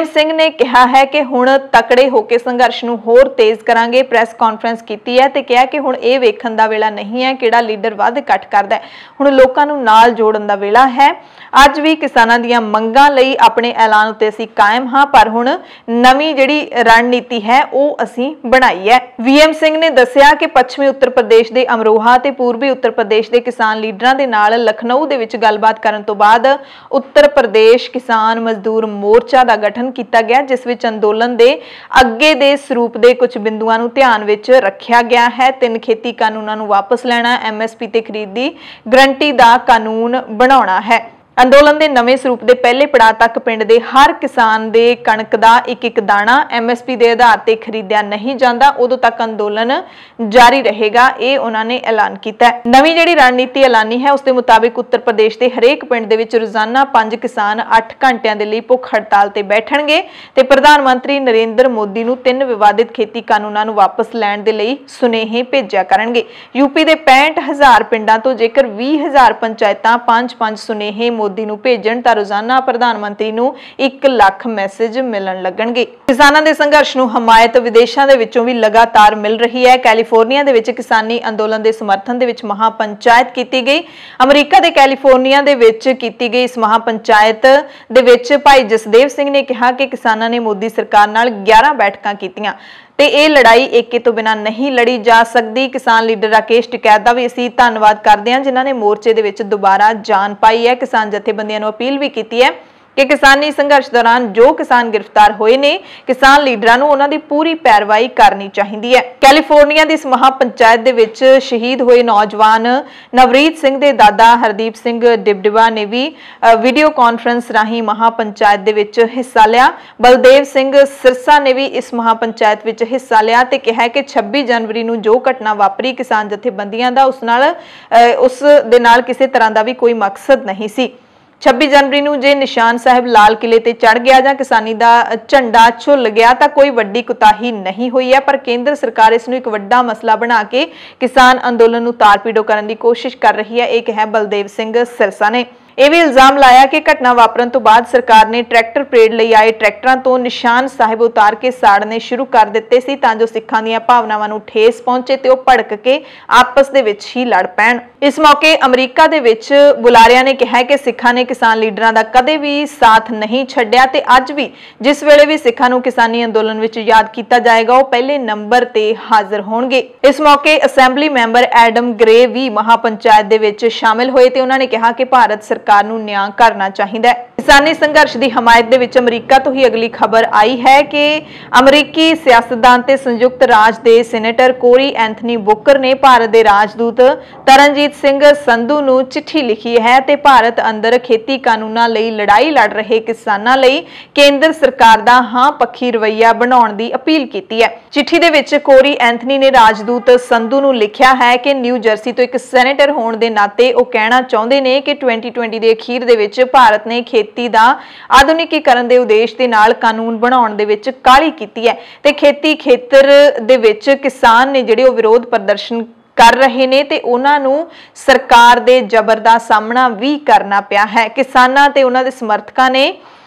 सिंह ने कहा है कि हुण तकड़े होकर संघर्ष नूं होर तेज करांगे। प्रैस कॉन्फ्रेंस की है ते कहा कि हुण ये वेखण दा वेला नहीं है किहड़ा लीडर वध घट करदा है, हुण लोकां नूं नाल जोड़न दा वेला है। अज भी किसानां दीयां मंगां लई अपने ऐलान उत्ते असीं कायम हां, पर हुण नवीं जिहड़ी रणनीति है वो असीं बनाई है। VM सिंह ने दस्सिया कि पश्चिमी उत्तर प्रदेश के अमरोहा ते पूर्वी उत्तर प्रदेश के किसान लीडरां दे नाल लखनऊ दे विच गलबात करन तो बाद उत्तर प्रदेश किसान मजदूर मोर्चा का गठन किया गया, जिस विच अंदोलन दे अगे दे स्वरूप के कुछ बिंदुआं नूं ध्यान विच रखिया गया है। 3 खेती कानूनां नूं वापस लैणा, MSP ते खरीद दी गारंटी दा कानून बनाउणा है। अंदोलन के नवे स्वरूप के पहले पड़ाव तक पिंड के हर किसान के कणक का एक दाणा MSP के आधार पर खरीदिया नहीं जाता, उदों तक अंदोलन जारी रहेगा, ये उन्होंने ऐलान किया है। नवी जिहड़ी रणनीति ऐलानी है उसके मुताबिक उत्तर प्रदेश के हरेक पिंड दे विच रोजाना 5 किसान 8 घंटिया के लिए भुख हड़ताल से बैठणगे ते प्रधानमंत्री नरेंद्र मोदी नूं 3 विवादित खेती कानूनां नूं वापस लैण दे लई सुनेहे भेजिया करनगे। यूपी के 65,000 पिंडां तो जेकर 20,000 पंचायतां 5-5 सुनेहे मोदी नूं भेजण तां रोजाना प्रधानमंत्री नूं 1 लाख मैसेज मिलण लगणगे। किसानां दे संघर्ष नूं हमायत विदेशां दे विचों भी लगातार मिल रही है। कैलीफोर्निया दे विच किसानी अंदोलन दे समर्थन दे विच महापंचायत कीती गई। अमरीका दे कैलीफोर्निया दे विच कीती गई इस महापंचायत दे विच भाई जसदेव सिंह ने कहा कि किसानां ने मोदी सरकार नाल 11 बैठकां कीतियां ते ये लड़ाई एके तो बिना नहीं लड़ी जा सकती। किसान लीडर राकेश टिकैत का भी असीं धन्नवाद करते हैं जिन्होंने मोर्चे दे विच दोबारा जान पाई है। किसान जथेबंदियां नूं अपील भी की है कि किसानी संघर्ष दौरान जो किसान गिरफ्तार होए ने किसान लीडरां नूं उन्हां दी पूरी पैरवाई करनी चाहिदी है। कैलीफोर्निया दी इस महापंचायत दे विच शहीद होए नौजवान नवरीत सिंह दे दादा हरदीप सिंह डिबडिबा ने भी वीडियो कॉन्फ्रेंस राही महापंचायत दे विच हिस्सा लिया। बलदेव सिंह सिरसा ने भी इस महापंचायत विच हिस्सा लिया ते कहा कि 26 जनवरी नूं जो घटना वापरी किसान जथेबंदियां दा उस दे नाल किसी तरह का भी कोई मकसद नहीं सी। 26 जनवरी ਨੂੰ ਜੇ ਨਿਸ਼ਾਨ ਸਾਹਿਬ ਲਾਲ ਕਿਲੇ ਤੇ ਚੜ ਗਿਆ ਜਾਂ ਕਿਸਾਨੀ ਦਾ ਝੰਡਾ ਝੁੱਲ ਗਿਆ ਤਾਂ ਕੋਈ ਵੱਡੀ ਕੁਤਾਹੀ ਨਹੀਂ ਹੋਈ ਹੈ, ਪਰ ਕੇਂਦਰ ਸਰਕਾਰ ਇਸ ਨੂੰ ਇੱਕ ਵੱਡਾ ਮਸਲਾ ਬਣਾ ਕੇ ਕਿਸਾਨ ਅੰਦੋਲਨ ਨੂੰ ਤਾਰ-ਪੀੜੋ ਕਰਨ ਦੀ ਕੋਸ਼ਿਸ਼ ਕਰ ਰਹੀ ਹੈ। ਇਹ ਕਿਹਾ ਬਲਦੇਵ ਸਿੰਘ ਸਿਰਸਾ ਨੇ। ਇਹ ਵੀ ਇਲਜ਼ਾਮ ਲਾਇਆ ਕਿ ਘਟਨਾ ਵਾਪਰਨ ਤੋਂ ਬਾਅਦ ਸਰਕਾਰ ਨੇ ਟਰੈਕਟਰ ਪਰੇਡ ਲਈ ਆਏ ਟਰੈਕਟਰਾਂ ਤੋਂ ਨਿਸ਼ਾਨ ਸਾਹਿਬ ਉਤਾਰ ਕੇ ਸਾੜਨੇ ਸ਼ੁਰੂ ਕਰ ਦਿੱਤੇ ਸੀ ਤਾਂ ਜੋ ਸਿੱਖਾਂ ਦੀਆਂ ਭਾਵਨਾਵਾਂ ਨੂੰ ਠੇਸ ਪਹੁੰਚੇ ਤੇ ਉਹ ਭੜਕ ਕੇ ਆਪਸ ਦੇ ਵਿੱਚ ਹੀ ਲੜ ਪੈਣ। ਇਸ ਮੌਕੇ ਅਮਰੀਕਾ ਦੇ ਵਿੱਚ ਬੁਲਾਰਿਆਂ ਨੇ ਕਿਹਾ ਕਿ ਸਿੱਖਾਂ ਨੇ ਕਿਸਾਨ ਲੀਡਰਾਂ ਦਾ ਕਦੇ ਵੀ ਸਾਥ ਨਹੀਂ ਛੱਡਿਆ ਤੇ ਅੱਜ ਵੀ ਜਿਸ ਵੇਲੇ ਵੀ ਸਿੱਖਾਂ ਨੂੰ ਕਿਸਾਨੀ ਅੰਦੋਲਨ ਵਿੱਚ ਯਾਦ ਕੀਤਾ ਜਾਏਗਾ ਉਹ ਪਹਿਲੇ ਨੰਬਰ ਤੇ ਹਾਜ਼ਰ ਹੋਣਗੇ। ਇਸ ਮੌਕੇ ਅਸੈਂਬਲੀ ਮੈਂਬਰ ਐਡਮ ਗ੍ਰੇ ਵੀ ਮਹਾਪੰਚਾਇਤ ਦੇ ਵਿੱਚ ਸ਼ਾਮਿਲ ਹੋਏ ਤੇ ਉਹਨਾਂ ਨੇ ਕਿਹਾ ਕਿ ਭਾਰਤ ਸਰਕਾਰ ਨੂੰ ਨਿਆਂ ਕਰਨਾ ਚਾਹੀਦਾ ਹੈ। ਕਿਸਾਨੀ ਸੰਘਰਸ਼ ਦੀ ਹਮਾਇਤ ਦੇ ਵਿੱਚ ਅਮਰੀਕਾ ਤੋਂ ਹੀ ਅਗਲੀ ਖਬਰ ਆਈ ਹੈ ਕਿ ਅਮਰੀਕੀ ਸਿਆਸਤਦਾਨ ਤੇ ਸੰਯੁਕਤ ਰਾਜ ਦੇ ਸੈਨੇਟਰ ਕੋਰੀ ਐਂਥਨੀ ਬੁਕਰ ਨੇ ਭਾਰਤ ਦੇ ਰਾਜਦੂਤ ਤਰਨਜੀਤ ਸਿੰਘ ਸੰਧੂ ਨੂੰ ਚਿੱਠੀ ਲਿਖੀ ਹੈ ਤੇ ਭਾਰਤ ਅੰਦਰ ਖੇਤੀ ਕਾਨੂੰਨਾਂ ਲਈ ਲੜਾਈ ਲੜ ਰਹੇ ਕਿਸਾਨਾਂ ਲਈ ਕੇਂਦਰ ਸਰਕਾਰ ਦਾ ਹਾਂ ਪੱਖੀ ਰਵੱਈਆ ਬਣਾਉਣ ਦੀ ਅਪੀਲ ਕੀਤੀ ਹੈ। ਚਿੱਠੀ ਦੇ ਵਿੱਚ ਕੋਰੀ ਐਂਥਨੀ ਨੇ ਰਾਜਦੂਤ ਸੰਧੂ ਨੂੰ ਲਿਖਿਆ ਹੈ ਕਿ ਨਿਊ ਜਰਸੀ ਤੋਂ ਇੱਕ ਸੈਨੇਟਰ ਹੋਣ ਦੇ ਨਾਤੇ ਉਹ ਕਹਿਣਾ ਚਾਹੁੰਦੇ ਨੇ ਕਿ 2020 ਦੇ ਅਖੀਰ ਦੇ ਵਿੱਚ ਭਾਰਤ ਨੇ ਖੇਤੀ ਦਾ ਆਧੁਨਿਕੀਕਰਨ ਦੇ ਉਦੇਸ਼ ਦੇ ਨਾਲ ਕਾਨੂੰਨ ਬਣਾਉਣ ਦੇ ਵਿੱਚ ਕਾਹਲੀ ਕੀਤੀ ਹੈ ਤੇ ਖੇਤੀ ਖੇਤਰ ਦੇ ਵਿੱਚ ਕਿਸਾਨ ਨੇ ਜਿਹੜੇ ਉਹ ਵਿਰੋਧ ਪ੍ਰਦਰਸ਼ਨ ਕਰ ਰਹੇ ਨੇ ਤੇ ਉਹਨਾਂ ਨੂੰ ਸਰਕਾਰ ਦੇ ਜ਼ਬਰ ਦਾ ਸਾਹਮਣਾ ਵੀ ਕਰਨਾ ਪਿਆ ਹੈ। ਕਿਸਾਨਾਂ ਤੇ ਉਹਨਾਂ ਦੇ ਸਮਰਥਕਾਂ ਨੇ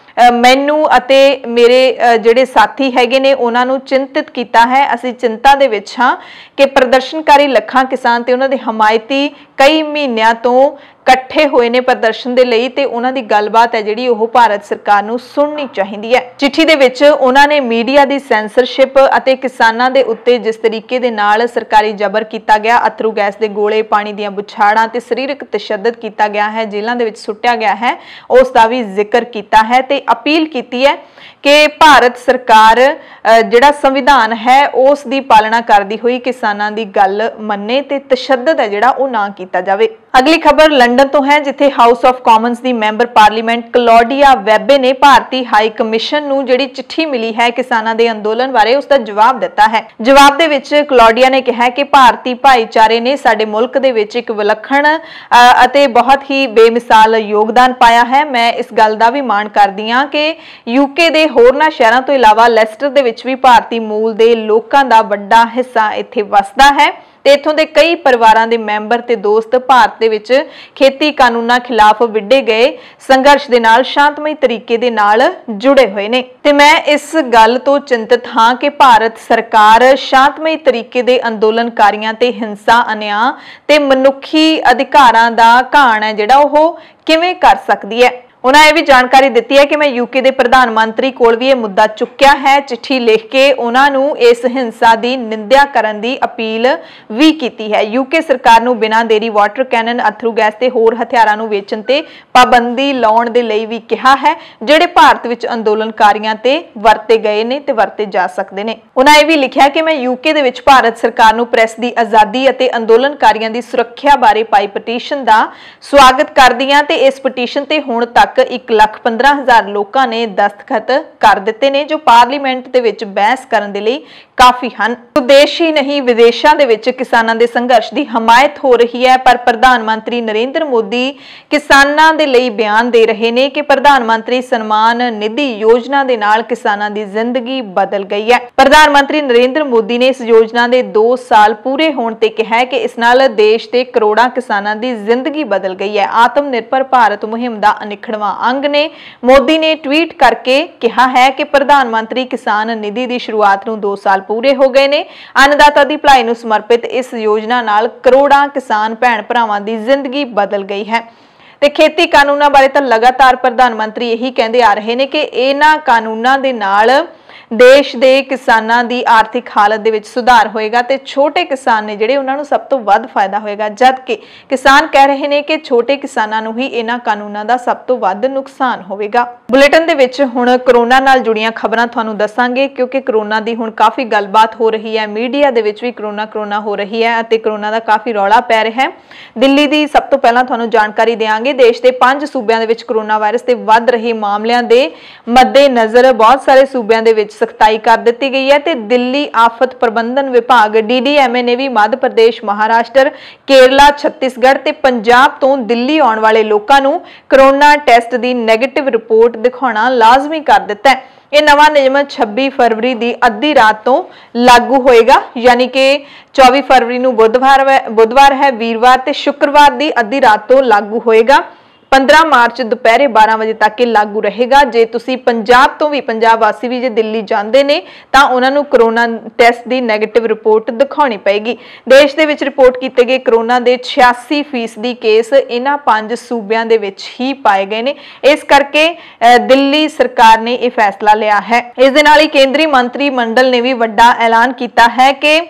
ਮੈਨੂੰ ਅਤੇ ਮੇਰੇ ਜਿਹੜੇ ਸਾਥੀ ਹੈਗੇ ਨੇ ਉਹਨਾਂ ਨੂੰ ਚਿੰਤਿਤ ਕੀਤਾ ਹੈ। ਅਸੀਂ ਚਿੰਤਾ ਦੇ ਵਿੱਚ ਹਾਂ ਕਿ ਪ੍ਰਦਰਸ਼ਨਕਾਰੀ ਲੱਖਾਂ ਕਿਸਾਨ ਤੇ ਉਹਨਾਂ ਦੇ ਹਮਾਇਤੀ ਕਈ ਮਹੀਨਿਆਂ ਤੋਂ ਇਕੱਠੇ ਹੋਏ ਨੇ ਪ੍ਰਦਰਸ਼ਨ ਦੇ ਲਈ ਤੇ ਉਹਨਾਂ ਦੀ ਗੱਲਬਾਤ ਹੈ ਜਿਹੜੀ ਉਹ ਭਾਰਤ ਸਰਕਾਰ ਨੂੰ ਸੁਣਨੀ ਚਾਹੀਦੀ ਹੈ। ਚਿੱਠੀ ਦੇ ਵਿੱਚ ਉਹਨਾਂ ਨੇ ਮੀਡੀਆ ਦੀ ਸੈਂਸਰਸ਼ਿਪ ਅਤੇ ਕਿਸਾਨਾਂ ਦੇ ਉੱਤੇ ਜਿਸ ਤਰੀਕੇ ਦੇ ਨਾਲ ਸਰਕਾਰੀ ਜ਼ਬਰ ਕੀਤਾ ਗਿਆ, ਅਥਰੂ ਗੈਸ ਦੇ ਗੋਲੇ, ਪਾਣੀ ਦੀਆਂ ਬੁਛਾੜਾਂ ਤੇ ਸਰੀਰਕ ਤਸ਼ੱਦਦ ਕੀਤਾ ਗਿਆ ਹੈ, ਜੇਲ੍ਹਾਂ ਦੇ ਵਿੱਚ ਸੁੱਟਿਆ ਗਿਆ ਹੈ, ਉਸ ਦਾ ਵੀ ਜ਼ਿਕਰ ਕੀਤਾ ਹੈ ਤੇ ਅਪੀਲ ਕੀਤੀ ਹੈ ਕਿ ਭਾਰਤ ਸਰਕਾਰ ਜਿਹੜਾ ਸੰਵਿਧਾਨ ਹੈ ਉਸ ਦੀ ਪਾਲਣਾ ਕਰਦੀ ਹੋਈ ਕਿਸਾਨਾਂ ਦੀ ਗੱਲ ਮੰਨੇ ਤੇ ਤਸ਼ੱਦਦ ਹੈ ਜਿਹੜਾ ਉਹ ਨਾ ਕੀਤਾ ਜਾਵੇ। ਅਗਲੀ ਖਬਰ ਲੰਡਨ ਤੋਂ ਹੈ ਜਿੱਥੇ house of Commons the member parliament Claudia ਵੈਬੇ ਨੇ ਭਾਰਤੀ ਹਾਈ ਕਮਿਸ਼ਨ ਨੂੰ ਜਿਹੜੀ ਚਿੱਠੀ ਮਿਲੀ ਹੈ ਕਿਸਾਨਾਂ ਦੇ ਅੰਦੋਲਨ ਬਾਰੇ ਉਸ ਦਾ ਜਵਾਬ ਦਿੱਤਾ ਹੈ। ਜਵਾਬ ਦੇ ਵਿੱਚ ਕਲੌਡੀਆ ਨੇ ਕਿਹਾ ਕਿ ਭਾਰਤੀ ਭਾਈਚਾਰੇ ਨੇ ਸਾਡੇ ਮੁਲਕ ਦੇ ਵਿੱਚ ਇੱਕ ਵਿਲੱਖਣ ਅਤੇ ਬਹੁਤ ਹੀ ਬੇਮਿਸਾਲ ਯੋਗਦਾਨ ਪਾਇਆ ਹੈ। ਮੈਂ ਇਸ ਗੱਲ ਦਾ ਵੀ ਮਾਣ ਕਰਦੀ ਹਾਂ ਕਿ ਯੂਕੇ ਦੇ ਹੋਰਨਾਂ ਸ਼ਹਿਰਾਂ ਤੋਂ ਇਲਾਵਾ ਲੈਸਟਰ ਦੇ ਵਿੱਚ ਵੀ ਭਾਰਤੀ ਮੂਲ ਦੇ ਲੋਕਾਂ ਦਾ ਵੱਡਾ ਹਿੱਸਾ ਇੱਥੇ ਵਸਦਾ ਹੈ ਤੇ ਇਥੋਂ ਦੇ ਕਈ ਪਰਿਵਾਰਾਂ ਦੇ ਮੈਂਬਰ ਤੇ ਦੋਸਤ ਭਾਰਤ ਦੇ ਵਿੱਚ ਖੇਤੀ ਕਾਨੂੰਨਾਂ ਖਿਲਾਫ ਵਿੱਢੇ ਗਏ ਸੰਘਰਸ਼ ਦੇ ਨਾਲ ਸ਼ਾਂਤਮਈ ਤਰੀਕੇ ਦੇ ਨਾਲ ਜੁੜੇ ਹੋਏ ਨੇ ਤੇ ਮੈਂ ਇਸ ਗੱਲ ਤੋਂ ਚਿੰਤਤ ਹਾਂ ਕਿ ਭਾਰਤ ਸਰਕਾਰ ਸ਼ਾਂਤਮਈ ਤਰੀਕੇ ਦੇ ਅੰਦੋਲਨਕਾਰੀਆਂ ਤੇ ਹਿੰਸਾ, ਅਨਿਆਂ ਤੇ ਮਨੁੱਖੀ ਅਧਿਕਾਰਾਂ ਦਾ ਘਾਣ ਹੈ ਜਿਹੜਾ ਉਹ ਕਿਵੇਂ ਕਰ ਸਕਦੀ ਹੈ। ਉਹਨਾਂ ਇਹ ਵੀ ਜਾਣਕਾਰੀ ਦਿੱਤੀ ਹੈ ਕਿ ਮੈਂ ਯੂਕੇ ਦੇ ਪ੍ਰਧਾਨ ਮੰਤਰੀ ਕੋਲ ਵੀ ਇਹ ਮੁੱਦਾ ਚੁੱਕਿਆ ਹੈ। ਚਿੱਠੀ ਲਿਖ ਕੇ ਉਹਨਾਂ ਨੂੰ ਇਸ ਹਿੰਸਾ ਦੀ ਨਿੰਦਿਆ ਕਰਨ ਦੀ ਅਪੀਲ ਵੀ ਕੀਤੀ ਹੈ। ਯੂਕੇ ਸਰਕਾਰ ਨੂੰ ਬਿਨਾਂ ਦੇਰੀ ਵਾਟਰ ਕੈਨਨ, ਅਥਰੂ ਗੈਸ ਤੇ ਹੋਰ ਹਥਿਆਰਾਂ ਨੂੰ ਵੇਚਣ ਤੇ ਪਾਬੰਦੀ ਲਾਉਣ ਦੇ ਲਈ ਵੀ ਕਿਹਾ ਹੈ ਜਿਹੜੇ ਭਾਰਤ ਵਿੱਚ ਅੰਦੋਲਨਕਾਰੀਆਂ ਤੇ ਵਰਤੇ ਗਏ ਨੇ ਤੇ ਵਰਤੇ ਜਾ ਸਕਦੇ ਨੇ। ਉਹਨਾਂ ਇਹ ਵੀ ਲਿਖਿਆ ਕਿ ਮੈਂ ਯੂਕੇ ਦੇ ਵਿੱਚ ਭਾਰਤ ਸਰਕਾਰ ਨੂੰ ਪ੍ਰੈਸ ਦੀ ਆਜ਼ਾਦੀ ਅਤੇ ਅੰਦੋਲਨਕਾਰੀਆਂ ਦੀ ਸੁਰੱਖਿਆ ਬਾਰੇ ਪਾਈ ਪਟੀਸ਼ਨ ਦਾ ਸਵਾਗਤ ਕਰਦੀ ਹਾਂ ਤੇ ਇਸ ਪਟੀਸ਼ਨ ਤੇ ਹੁਣ ਤੱਕ 1,15,000 ਲੋਕਾਂ ਨੇ ਦਸਤਖਤ ਕਰ ਦਿੱਤੇ ਨੇ ਜੋ ਪਾਰਲੀਮੈਂਟ ਦੇ ਵਿੱਚ ਬਹਿਸ ਕਰਨ ਦੇ ਲਈ ਕਾਫੀ ਹਨ। ਦੇਸ਼ ਹੀ ਨਹੀਂ ਵਿਦੇਸ਼ਾਂ ਦੇ ਵਿੱਚ ਕਿਸਾਨਾਂ ਦੇ ਸੰਘਰਸ਼ ਦੀ ਹਮਾਇਤ ਹੋ ਰਹੀ ਹੈ ਪਰ ਪ੍ਰਧਾਨ ਮੰਤਰੀ ਨਰਿੰਦਰ ਮੋਦੀ ਕਿਸਾਨਾਂ ਦੇ ਲਈ ਬਿਆਨ ਦੇ ਰਹੇ ਨੇ ਕਿ ਪ੍ਰਧਾਨ ਮੰਤਰੀ ਸਨਮਾਨ ਨਿਧੀ ਯੋਜਨਾ ਦੇ ਨਾਲ ਕਿਸਾਨਾਂ ਦੀ ਜ਼ਿੰਦਗੀ ਬਦਲ ਗਈ ਹੈ। ਪ੍ਰਧਾਨ ਮੰਤਰੀ ਨਰਿੰਦਰ ਮੋਦੀ ਨੇ ਇਸ ਯੋਜਨਾ ਦੇ 2 ਸਾਲ ਪੂਰੇ ਹੋਣ ਤੇ ਕਿਹਾ ਹੈ ਕਿ ਇਸ ਨਾਲ ਦੇਸ਼ ਦੇ ਕਰੋੜਾਂ ਕਿਸਾਨਾਂ ਦੀ ਜ਼ਿੰਦਗੀ ਬਦਲ ਗਈ ਹੈ। ਆਤਮ ਨਿਰਭਰ ਭਾਰਤ ਮੁਹਿੰਮ ਦਾ ਅਨਿੱਖੜਵਾਂ ਅੰਗ ਨੇ ਮੋਦੀ ਨੇ ਟਵੀਟ ਕਰਕੇ ਕਿਹਾ ਹੈ ਕਿ ਪ੍ਰਧਾਨ ਮੰਤਰੀ ਕਿਸਾਨ ਨਿਧੀ ਦੀ ਸ਼ੁਰੂਆਤ ਨੂੰ 2 ਸਾਲ ਪੂਰੇ ਹੋ ਗਏ ਨੇ। ਅੰਨਦਾਤਾ ਦੀ ਭਲਾਈ ਨੂੰ ਸਮਰਪਿਤ ਇਸ ਯੋਜਨਾ ਨਾਲ ਕਰੋੜਾਂ ਕਿਸਾਨ ਭੈਣ ਭਰਾਵਾਂ ਦੀ ਜ਼ਿੰਦਗੀ ਬਦਲ ਗਈ ਹੈ ਤੇ ਖੇਤੀ ਕਾਨੂੰਨਾਂ ਬਾਰੇ ਤਾਂ ਲਗਾਤਾਰ ਪ੍ਰਧਾਨ ਮੰਤਰੀ ਇਹੀ ਕਹਿੰਦੇ ਆ ਰਹੇ ਨੇ ਕਿ ਇਹਨਾਂ ਕਾਨੂੰਨਾਂ ਦੇ ਨਾਲ ਦੇਸ਼ ਦੇ ਕਿਸਾਨਾਂ ਦੀ ਆਰਥਿਕ ਹਾਲਤ ਦੇ ਵਿੱਚ ਸੁਧਾਰ ਹੋਏਗਾ ਤੇ ਛੋਟੇ ਕਿਸਾਨ ਨੇ ਜਿਹੜੇ ਉਹਨਾਂ ਨੂੰ ਸਭ ਤੋਂ ਵੱਧ ਫਾਇਦਾ ਹੋਏਗਾ, ਜਦਕਿ ਕਿਸਾਨ ਕਹਿ ਰਹੇ ਨੇ ਕਿ ਛੋਟੇ ਕਿਸਾਨਾਂ ਨੂੰ ਹੀ ਇਹਨਾਂ ਕਾਨੂੰਨਾਂ ਦਾ ਸਭ ਤੋਂ ਵੱਧ ਨੁਕਸਾਨ ਹੋਵੇਗਾ। ਬੁਲੇਟਿਨ ਦੇ ਵਿੱਚ ਹੁਣ ਕਰੋਨਾ ਨਾਲ ਜੁੜੀਆਂ ਖਬਰਾਂ ਤੁਹਾਨੂੰ ਦੱਸਾਂਗੇ ਕਿਉਂਕਿ ਕਰੋਨਾ ਦੀ ਹੁਣ ਕਾਫੀ ਗੱਲਬਾਤ ਹੋ ਰਹੀ ਹੈ, ਮੀਡੀਆ ਦੇ ਵਿੱਚ ਵੀ ਕਰੋਨਾ ਹੋ ਰਹੀ ਹੈ ਅਤੇ ਕਰੋਨਾ ਦਾ ਕਾਫੀ ਰੌਲਾ ਪੈ ਰਿਹਾ ਹੈ। ਦਿੱਲੀ ਦੀ ਸਭ ਤੋਂ ਪਹਿਲਾਂ ਤੁਹਾਨੂੰ ਜਾਣਕਾਰੀ ਦੇਵਾਂਗੇ। ਦੇਸ਼ ਦੇ 5 ਸੂਬਿਆਂ ਦੇ ਵਿੱਚ ਕਰੋਨਾ ਵਾਇਰਸ ਦੇ ਵੱਧ ਰਹੇ ਮਾਮਲਿਆਂ ਦੇ ਮੱਦੇਨਜ਼ਰ ਬਹੁਤ ਸਾਰੇ ਸੂਬਿਆਂ ਦੇ ਵਿੱਚ सख्ताई कर दी गई है ते दिल्ली आफत प्रबंधन विभाग DDMA ने भी मध्य प्रदेश, महाराष्ट्र, केरला, छत्तीसगढ़ ते पंजाब तो दिल्ली आने वाले लोगों नूं कोरोना टैसट की नैगेटिव रिपोर्ट दिखाना लाजमी कर दिता है। यह नवा नियम 26 फरवरी की अद्धी रात तो लागू होएगा, यानी कि 24 फरवरी नूं बुधवार है, वीरवार ते शुक्रवार की अद्धी रात तो लागू होएगा। 15 मार्च दोपहर 12 बजे तक लागू रहेगा। जे तुसी पंजाब तो भी, पंजाब वासी भी जे दिल्ली जाते ने तां उन्हां नूं कोरोना टैसट की नैगेटिव रिपोर्ट दिखानी पेगी। देश दे विच रिपोर्ट कीते गए कोरोना के 86% केस इन्हां 5 सूबियां दे विच ही पाए गए ने। इस करके दिल्ली सरकार ने यह फैसला लिया है। इस दे नाल ही केंद्रीय मंत्री मंडल ने भी वड्डा ऐलान किया है कि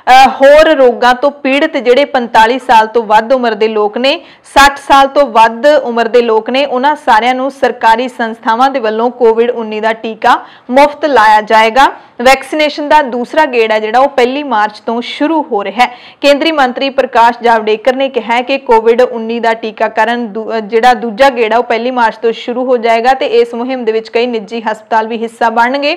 होर रोगां तो पीड़ित जिहड़े 45 साल तो वध उम्र के लोग ने, 60 साल तो वध उम्र के लोग ने, उन्हां सारिआं नूं सरकारी संस्थावां दे वल्लों कोविड-19 का टीका मुफ्त लाया जाएगा। वैक्सीनेशन का दूसरा गेड़ है जिहड़ा 1 मार्च तो शुरू हो रहा है। केंद्रीय मंत्री प्रकाश जावड़ेकर ने कहा है कि कोविड-19 का टीकाकरण जिहड़ा दूजा गेड़ है 1 मार्च तो शुरू हो जाएगा ते इस मुहिम दे विच कई निजी हस्पताल भी हिस्सा बनणगे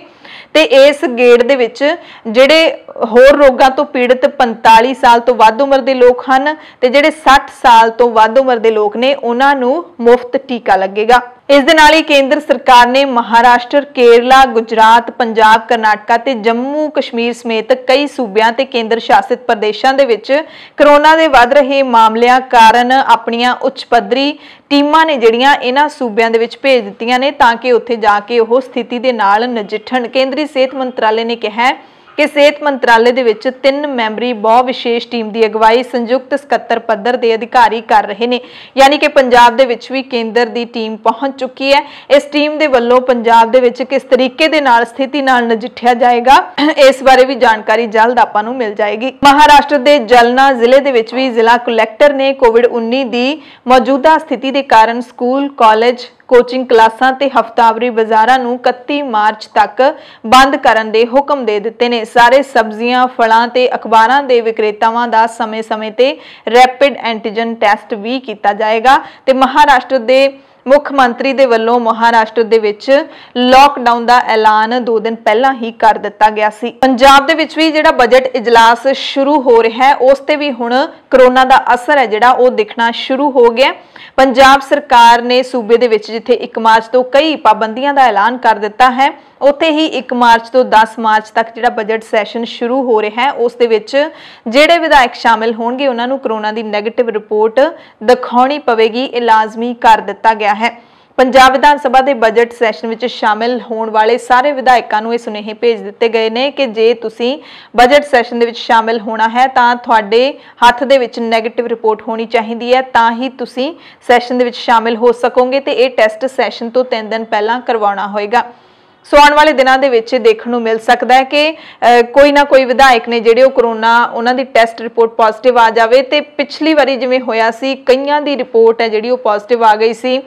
ते इस गेड़ दे विच जिहड़े होर रोगां तो पीड़ित 45 साल तो वध उम्र के लोग हैं ते जिहड़े 60 साल तो वध उम्र के लोग ने उन्हां नूं मुफ्त टीका लगेगा। इस दे नाल ही केंद्र सरकार ने महाराष्ट्र, केरला, गुजरात, पंजाब, कर्नाटका ते जम्मू कश्मीर समेत कई सूबियां ते केंद्र शासित प्रदेशों के विच कोरोना के वध रहे मामलों कारण अपनियां उच्च पद्धरी टीमां ने जिहड़ियां इन्हां सूबियां दे विच भेज दित्तियां ने ताकि उत्थे जाके ओह स्थिति दे नाल नजिठण। केंद्रीय सेहत मंत्रालय ने कहा है कि सेहत मंत्रालय दे विच 3 मैंबरी बहु विशेष टीम की अगवाई संयुक्त सकत्तर पद्धर के अधिकारी कर रहे हैं, यानी कि पंजाब दे विच भी केंद्र की टीम पहुंच चुकी है। इस टीम के वल्लों पंजाब दे विच किस तरीके दे नाल स्थिति नाल नजिठिया जाएगा इस बारे भी जानकारी जल्द आपां नूं मिल जाएगी। महाराष्ट्र के जलना जिले दे विच भी जिला कलैक्टर ने कोविड-19 की मौजूदा स्थिति के कारण स्कूल, कॉलेज, कोचिंग क्लासां ते हफ्तावारी बाजारां नूं 31 मार्च तक बंद करन दे हुक्म दे दित्ते ने। सारे सब्जियां, फलां ते अखबारां दे विक्रेतावां दा समय-समय ते रैपिड एंटीजन टैसट भी किया जाएगा ते महाराष्ट्र दे मुख मंत्री दे वल्लों महाराष्ट्र दे विच लॉकडाउन का ऐलान 2 दिन पहला ही कर दिता गया सी। पंजाब दे विच भी जिहड़ा बजट इजलास शुरू हो रहा है उस ते भी हुण कोरोना का असर है जिहड़ा वो दिखना शुरू हो गया। पंजाब सरकार ने सूबे दे विच जिथे 1 मार्च तो कई पाबंदियां का ऐलान कर दिता है, उत्थे ही 1 मार्च तो 10 मार्च तक जिहड़ा बजट सैशन शुरू हो रहा है उस दे विच जिहड़े विधायक शामिल होणगे उन्हां नूं कोरोना की नैगेटिव रिपोर्ट दिखाउणी पवेगी, इह लाजमी कर दिता गया है। पंजाब विधान सभा के बजट सैशन में शामिल होने वाले सारे विधायकों को यह सुनेहे भेज दिए गए हैं कि जे तुसी बजट सैशन के शामिल होना है तो तुहाडे हत्थ दे विच नैगेटिव रिपोर्ट होनी चाहिए है, तां ही तुसी सैशन के शामिल हो सकोगे ते यह टैसट सैशन तो 3 दिन पहला करवाना होएगा। सो आने वाले दिनों के विच देखने को मिल सकता है कि कोई ना कोई विधायक ने जिहड़े कोरोना उन्हां दी टैसट रिपोर्ट पॉजिटिव आ जाए तो पिछली बारी जिवें होया सी कईयां दी रिपोर्ट है जिहड़ी पॉजिटिव आ गई सी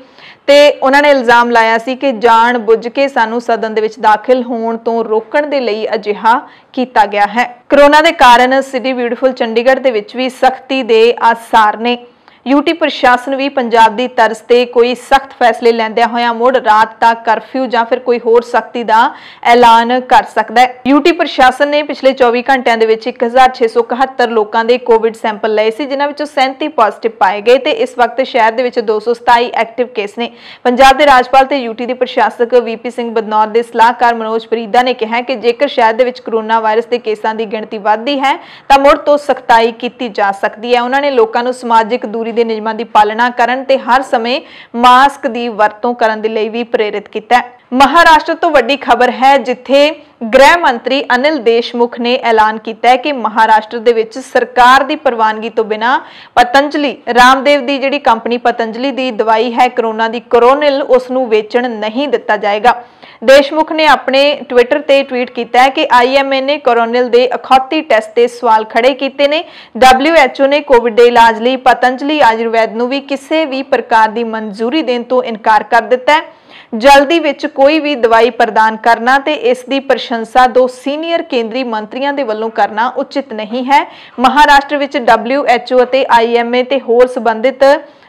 ते उन्होंने इल्जाम लाया सी कि जान बुझ के सानू सदन दे विच दाखिल होण तो रोकण दे लई अजिहा कीता गया है। कोरोना के कारण सिटी ब्यूटीफुल चंडीगढ़ दे विच भी सख्ती दे आसार ने। यूटी प्रशासन भी पंजाब की तर्ज से कोई सख्त फैसले लैंदिया होया मुड़ रात तक करफ्यू या फिर कोई होर सख्ती का ऐलान कर सकता है। यूटी प्रशासन ने पिछले 24 घंटिया के 1671 लोगों के कोविड सैंपल लए सी, जिन्हां विचों 37 पॉजिटिव पाए गए ते इस वक्त शहर के 227 एक्टिव केस ने। पंजाब के राज्यपाल ते यूटी के प्रशासक वीपी सिंह बदनौर के सलाहकार मनोज परीदा ने कहा कि जेकर शहर के कोरोना वायरस के केसां की गिणती वधदी है तो मुड़ तो सख्ताई की जा सकती है। उन्होंने लोगों को समाजिक दूरी दे नियमां दी पालना करन ते हर समय मास्क दी वरतों करन दे लई भी प्रेरित किया है। महाराष्ट्र तो वड्डी खबर है जिथे गृह मंत्री अनिल देशमुख ने ऐलान किया है कि महाराष्ट्र दे विच सरकार की प्रवानगी तो बिना पतंजलि रामदेव की जिहड़ी कंपनी पतंजलि की दवाई है कोरोना की कोरोनिल उसनूं वेचण नहीं दिता जाएगा। देशमुख ने अपने ट्विटर ते ट्वीट किया है कि IMA ने कोरोनिल के अखौती टैसट ते सवाल खड़े किए ने। WHO ने कोविड के इलाज लई पतंजलि आयुर्वैद नूं भी किसी भी प्रकार की मंजूरी देने तो इनकार कर दिता है। जल्दी विच कोई भी दवाई प्रदान करना ते इसकी प्रशंसा 2 सीनियर केंद्रीय मंत्रियों के वल्लों करना उचित नहीं है। महाराष्ट्र विच WHO ते IMA ते होर संबंधित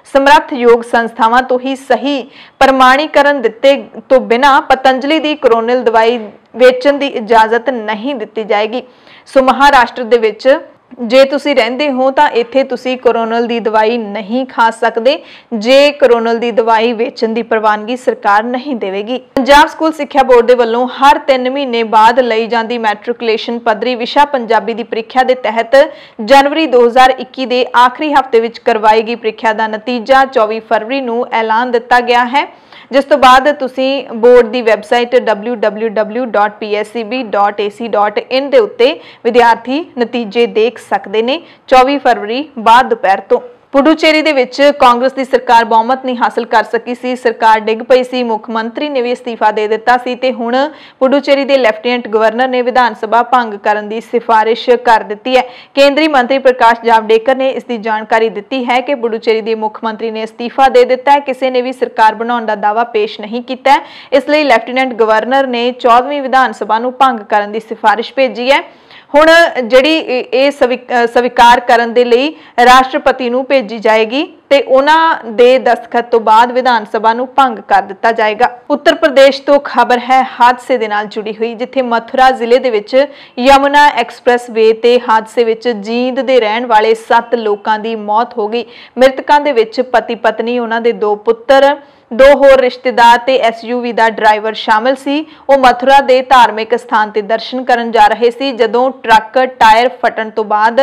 ਸਮਰੱਥਯੋਗ ਸੰਸਥਾਵਾਂ ਤੋਂ ਹੀ ਸਹੀ ਪ੍ਰਮਾਣੀਕਰਨ ਦਿੱਤੇ ਤੋਂ ਬਿਨਾਂ ਪਤੰਜਲੀ ਦੀ ਕੋਰੋਨਲ ਦਵਾਈ ਵੇਚਣ ਦੀ ਇਜਾਜ਼ਤ ਨਹੀਂ ਦਿੱਤੀ ਜਾਏਗੀ। ਸੋ ਮਹਾਰਾਸ਼ਟਰ ਦੇ ਵਿੱਚ ਜੇ ਤੁਸੀਂ ਰਹਿੰਦੇ ਹੋ ਤਾਂ ਇੱਥੇ ਤੁਸੀਂ ਕੋਰੋਨਲ ਦੀ ਦਵਾਈ ਨਹੀਂ ਖਾ ਸਕਦੇ ਜੇ ਕੋਰੋਨਲ ਦੀ ਦਵਾਈ ਵੇਚਣ ਦੀ ਪ੍ਰਵਾਨਗੀ ਸਰਕਾਰ ਨਹੀਂ ਦੇਵੇਗੀ। ਪੰਜਾਬ ਸਕੂਲ ਸਿੱਖਿਆ ਬੋਰਡ ਦੇ ਵੱਲੋਂ ਹਰ 3 ਮਹੀਨੇ ਬਾਅਦ ਲਈ ਜਾਂਦੀ ਮੈਟ੍ਰਿਕੂਲੇਸ਼ਨ ਪੱਧਰੀ ਵਿਸ਼ਾ ਪੰਜਾਬੀ ਦੀ ਪ੍ਰੀਖਿਆ ਦੇ ਤਹਿਤ ਜਨਵਰੀ 2021 ਦੇ ਆਖਰੀ ਹਫ਼ਤੇ ਵਿੱਚ ਕਰਵਾਈ ਗਈ ਪ੍ਰੀਖਿਆ ਦਾ ਨਤੀਜਾ 24 ਫਰਵਰੀ ਨੂੰ ਐਲਾਨ ਦਿੱਤਾ ਗਿਆ ਹੈ, ਜਿਸ ਤੋਂ ਬਾਅਦ ਤੁਸੀਂ ਬੋਰਡ ਦੀ ਵੈਬਸਾਈਟ www.pscb.ac.in ਦੇ ਉੱਤੇ ਵਿਦਿਆਰਥੀ ਨਤੀਜੇ ਦੇਖ ਸਕਦੇ ਨੇ। 24 ਫਰਵਰੀ ਬਾਅਦ ਦੁਪਹਿਰ ਤੋਂ ਪੁਡੂਚੇਰੀ ਦੇ ਵਿੱਚ ਕਾਂਗਰਸ ਦੀ ਸਰਕਾਰ ਬਹੁਮਤ ਨਹੀਂ ਹਾਸਲ ਕਰ ਸਕੀ ਸੀ, ਸਰਕਾਰ ਡਿੱਗ ਪਈ ਸੀ, ਮੁੱਖ ਮੰਤਰੀ ਨੇ ਵੀ ਅਸਤੀਫਾ ਦੇ ਦਿੱਤਾ ਸੀ ਤੇ ਹੁਣ ਪੁਡੂਚੇਰੀ ਦੇ ਲੈਫਟੀਨੈਂਟ ਗਵਰਨਰ ਨੇ ਵਿਧਾਨ ਸਭਾ ਭੰਗ ਕਰਨ ਦੀ ਸਿਫਾਰਿਸ਼ ਕਰ ਦਿੱਤੀ ਹੈ। ਕੇਂਦਰੀ ਮੰਤਰੀ ਪ੍ਰਕਾਸ਼ ਜਾਵੜੇਕਰ ਨੇ ਇਸ ਦੀ ਜਾਣਕਾਰੀ ਦਿੱਤੀ ਹੈ ਕਿ ਪੁਡੂਚੇਰੀ ਦੇ ਮੁੱਖ ਮੰਤਰੀ ਨੇ ਅਸਤੀਫਾ ਦੇ ਦਿੱਤਾ ਹੈ, ਕਿਸੇ ਨੇ ਵੀ ਸਰਕਾਰ ਬਣਾਉਣ ਦਾ ਦਾਅਵਾ ਪੇਸ਼ ਨਹੀਂ ਕੀਤਾ, ਇਸ ਲਈ ਲੈਫਟੀਨੈਂਟ ਗਵਰਨਰ ਨੇ 14ਵੀਂ ਵਿਧਾਨ ਸਭਾ ਨੂੰ ਭੰਗ ਕਰਨ ਦੀ ਸਿਫਾਰਿਸ਼ ਭੇਜੀ ਹੈ। ਹੁਣ ਜਿਹੜੀ ਇਹ ਸਵੀਕਾਰ ਕਰਨ ਦੇ ਲਈ ਰਾਸ਼ਟਰਪਤੀ ਨੂੰ ਭੇਜੀ ਜਾਏਗੀ ਤੇ ਉਹਨਾਂ ਦੇ ਦਸਤਖਤ ਤੋਂ ਬਾਅਦ ਵਿਧਾਨ ਸਭਾ ਨੂੰ ਭੰਗ ਕਰ ਦਿੱਤਾ ਜਾਏਗਾ। ਉੱਤਰ ਪ੍ਰਦੇਸ਼ ਤੋਂ ਖਬਰ ਹੈ ਹਾਦਸੇ ਦੇ ਨਾਲ ਜੁੜੀ ਹੋਈ, ਜਿੱਥੇ ਮਥੁਰਾ ਜ਼ਿਲ੍ਹੇ ਦੇ ਵਿੱਚ ਯਮੁਨਾ ਐਕਸਪ੍ਰੈਸ ਵੇ ਤੇ ਹਾਦਸੇ ਵਿੱਚ ਜੀਂਦ ਦੇ ਰਹਿਣ ਵਾਲੇ 7 ਲੋਕਾਂ ਦੀ ਮੌਤ ਹੋ ਗਈ। ਮ੍ਰਿਤਕਾਂ ਦੇ ਵਿੱਚ ਪਤੀ ਪਤਨੀ, ਉਹਨਾਂ ਦੇ 2 ਪੁੱਤਰ, 2 ਹੋਰ ਰਿਸ਼ਤੇਦਾਰ ਤੇ SUV ਦਾ ਡਰਾਈਵਰ ਸ਼ਾਮਲ ਸੀ। ਉਹ ਮਥੁਰਾ ਦੇ ਧਾਰਮਿਕ ਸਥਾਨ ਤੇ ਦਰਸ਼ਨ ਕਰਨ ਜਾ ਰਹੇ ਸੀ ਜਦੋਂ ਟਰੱਕ ਟਾਇਰ ਫਟਣ ਤੋਂ ਬਾਅਦ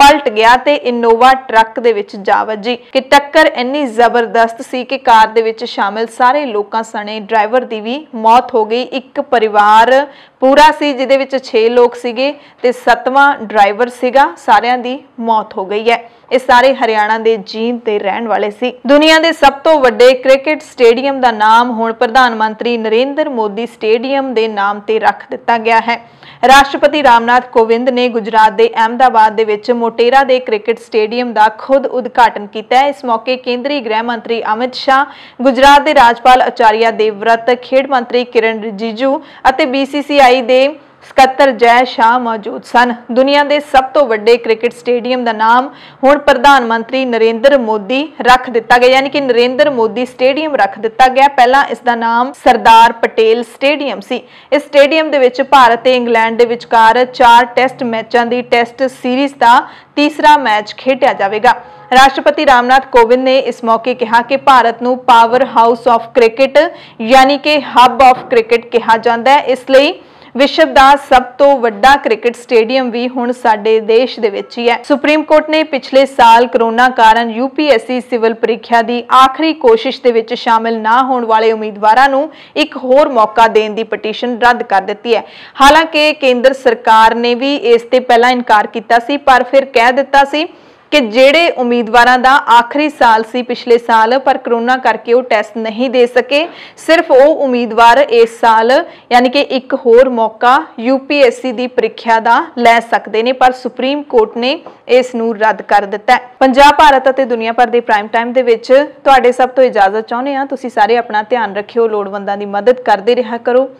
ਪਲਟ ਗਿਆ ਤੇ ਇਨੋਵਾ ਟਰੱਕ ਦੇ ਵਿੱਚ ਜਾ ਵੱਜੀ ਕਿ ਟੱਕਰ ਇੰਨੀ ਜ਼ਬਰਦਸਤ ਸੀ ਕਿ ਕਾਰ ਦੇ ਵਿੱਚ ਸ਼ਾਮਿਲ ਸਾਰੇ ਲੋਕਾਂ ਸਣੇ ਡਰਾਈਵਰ ਦੀ ਵੀ ਮੌਤ ਹੋ ਗਈ। ਇੱਕ ਪਰਿਵਾਰ ਪੂਰਾ ਸੀ ਜਿਹਦੇ ਵਿੱਚ 6 ਲੋਕ ਸੀਗੇ ਤੇ 7ਵਾਂ ਡਰਾਈਵਰ ਸੀਗਾ, ਸਾਰਿਆਂ ਦੀ ਮੌਤ ਹੋ ਗਈ ਹੈ। ਇਹ ਸਾਰੇ ਹਰਿਆਣਾ ਦੇ ਜੀਂਦ ਦੇ ਰਹਿਣ ਵਾਲੇ ਸੀ। ਦੁਨੀਆ ਦੇ ਸਭ ਤੋਂ ਵੱਡੇ ਕ੍ਰਿਕਟ ਸਟੇਡੀਅਮ ਦਾ ਨਾਮ ਹੁਣ ਪ੍ਰਧਾਨ ਮੰਤਰੀ ਨਰਿੰਦਰ ਮੋਦੀ ਸਟੇਡੀਅਮ ਦੇ ਨਾਮ ਤੇ ਰੱਖ ਦਿੱਤਾ ਗਿਆ ਹੈ। ਰਾਸ਼ਟਰਪਤੀ ਰਾਮਨਾਥ ਕੋਵਿੰਦ ਨੇ ਗੁਜਰਾਤ ਦੇ ਅਹਿਮਦਾਬਾਦ ਦੇ ਵਿੱਚ ਮੋਟੇਰਾ ਦੇ ਕ੍ਰਿਕਟ ਸਟੇਡੀਅਮ ਦਾ ਖੁਦ ਉਦਘਾਟਨ ਕੀਤਾ ਹੈ। ਇਸ ਮੌਕੇ ਕੇਂਦਰੀ ਗ੍ਰਹਿ ਮੰਤਰੀ ਅਮਿਤ ਸ਼ਾਹ, ਗੁਜਰਾਤ ਦੇ ਰਾਜਪਾਲ ਆਚਾਰੀਆ ਦੇਵਵਰਤ, ਖੇਡ ਮੰਤਰੀ ਕਿਰਨ ਰਿਜੀਜੂ ਅਤੇ BCCI ਦੇ ਸਕੱਤਰ ਜੈ ਸ਼ਾਹ ਮੌਜੂਦ ਸਨ। ਦੁਨੀਆ ਦੇ ਸਭ ਤੋਂ ਵੱਡੇ ਕ੍ਰਿਕਟ ਸਟੇਡੀਅਮ ਦਾ ਨਾਮ ਹੁਣ ਪ੍ਰਧਾਨ ਮੰਤਰੀ ਨਰਿੰਦਰ ਮੋਦੀ ਰੱਖ ਦਿੱਤਾ ਗਿਆ, ਯਾਨੀ ਕਿ ਨਰਿੰਦਰ ਮੋਦੀ ਸਟੇਡੀਅਮ ਰੱਖ ਦਿੱਤਾ ਗਿਆ। ਪਹਿਲਾਂ ਇਸ ਦਾ ਨਾਮ ਸਰਦਾਰ ਪਟੇਲ ਸਟੇਡੀਅਮ ਸੀ। ਇਸ ਸਟੇਡੀਅਮ ਦੇ ਵਿੱਚ ਭਾਰਤ ਤੇ ਇੰਗਲੈਂਡ ਦੇ ਵਿਚਕਾਰ 4 ਟੈਸਟ ਮੈਚਾਂ ਦੀ ਟੈਸਟ ਸੀਰੀਜ਼ ਦਾ ਤੀਸਰਾ ਮੈਚ ਖੇਡਿਆ ਜਾਵੇਗਾ। ਰਾਸ਼ਟਰਪਤੀ ਰਾਮਨਾਥ ਕੋਵਿੰਦ ਨੇ ਇਸ ਮੌਕੇ ਕਿਹਾ ਕਿ ਭਾਰਤ ਨੂੰ ਪਾਵਰ ਹਾਊਸ ਆਫ ਕ੍ਰਿਕਟ ਯਾਨੀ ਕਿ ਹੱਬ ਆਫ ਕ੍ਰਿਕਟ ਕਿਹਾ ਜਾਂਦਾ ਹੈ, ਇਸ ਲਈ ਵਿਸ਼ਵ ਦਾ ਸਭ ਤੋਂ ਵੱਡਾ ਕ੍ਰਿਕਟ ਸਟੇਡੀਅਮ ਵੀ ਹੁਣ ਸਾਡੇ ਦੇਸ਼ ਦੇ ਵਿੱਚ ਹੀ ਹੈ। ਸੁਪਰੀਮ ਕੋਰਟ ਨੇ ਪਿਛਲੇ ਸਾਲ ਕਰੋਨਾ ਕਾਰਨ UPSC ਸਿਵਲ ਪ੍ਰੀਖਿਆ ਦੀ ਆਖਰੀ ਕੋਸ਼ਿਸ਼ ਦੇ ਵਿੱਚ ਸ਼ਾਮਿਲ ਨਾ ਹੋਣ ਵਾਲੇ ਉਮੀਦਵਾਰਾਂ ਨੂੰ ਇੱਕ ਹੋਰ ਮੌਕਾ ਦੇਣ ਦੀ ਪਟੀਸ਼ਨ ਰੱਦ ਕਰ ਦਿੱਤੀ ਹੈ। ਹਾਲਾਂਕਿ ਕੇਂਦਰ ਸਰਕਾਰ ਨੇ ਵੀ ਇਸ ਤੇ ਪਹਿਲਾਂ ਇਨਕਾਰ ਕੀਤਾ ਸੀ, ਪਰ ਫਿਰ ਕਹਿ ਦਿੱਤਾ ਸੀ ਕਿ ਜਿਹੜੇ ਉਮੀਦਵਾਰਾਂ ਦਾ ਆਖਰੀ ਸਾਲ ਸੀ ਪਿਛਲੇ ਸਾਲ ਪਰ ਕਰੋਨਾ ਕਰਕੇ ਉਹ ਟੈਸਟ ਨਹੀਂ ਦੇ ਸਕੇ, ਸਿਰਫ ਉਹ ਉਮੀਦਵਾਰ ਇਸ ਸਾਲ ਯਾਨੀ ਕਿ ਇੱਕ ਹੋਰ ਮੌਕਾ UPSC ਦੀ ਪ੍ਰੀਖਿਆ ਦਾ ਲੈ ਸਕਦੇ ਨੇ, ਪਰ ਸੁਪਰੀਮ ਕੋਰਟ ਨੇ ਇਸ ਨੂੰ ਰੱਦ ਕਰ ਦਿੱਤਾ ਹੈ। ਪੰਜਾਬ, ਭਾਰਤ ਅਤੇ ਦੁਨੀਆ ਭਰ ਦੇ ਪ੍ਰਾਈਮ ਟਾਈਮ ਦੇ ਵਿੱਚ ਤੁਹਾਡੇ ਸਭ ਤੋਂ ਇਜਾਜ਼ਤ ਚਾਹੁੰਦੇ ਹਾਂ। ਤੁਸੀਂ ਸਾਰੇ ਆਪਣਾ ਧਿਆਨ ਰੱਖਿਓ, ਲੋੜਵੰਦਾਂ ਦੀ ਮਦਦ ਕਰਦੇ ਰਿਹਾ ਕਰੋ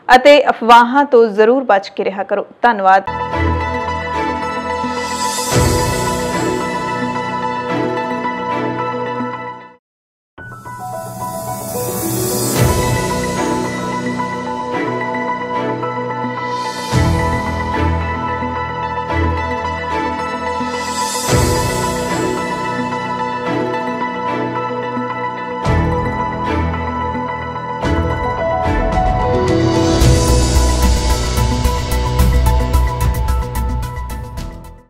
ਅਤੇ ਅਫਵਾਹਾਂ ਤੋਂ ਜ਼ਰੂਰ ਬਚ ਕੇ ਰਿਹਾ ਕਰੋ। ਧੰਨਵਾਦ।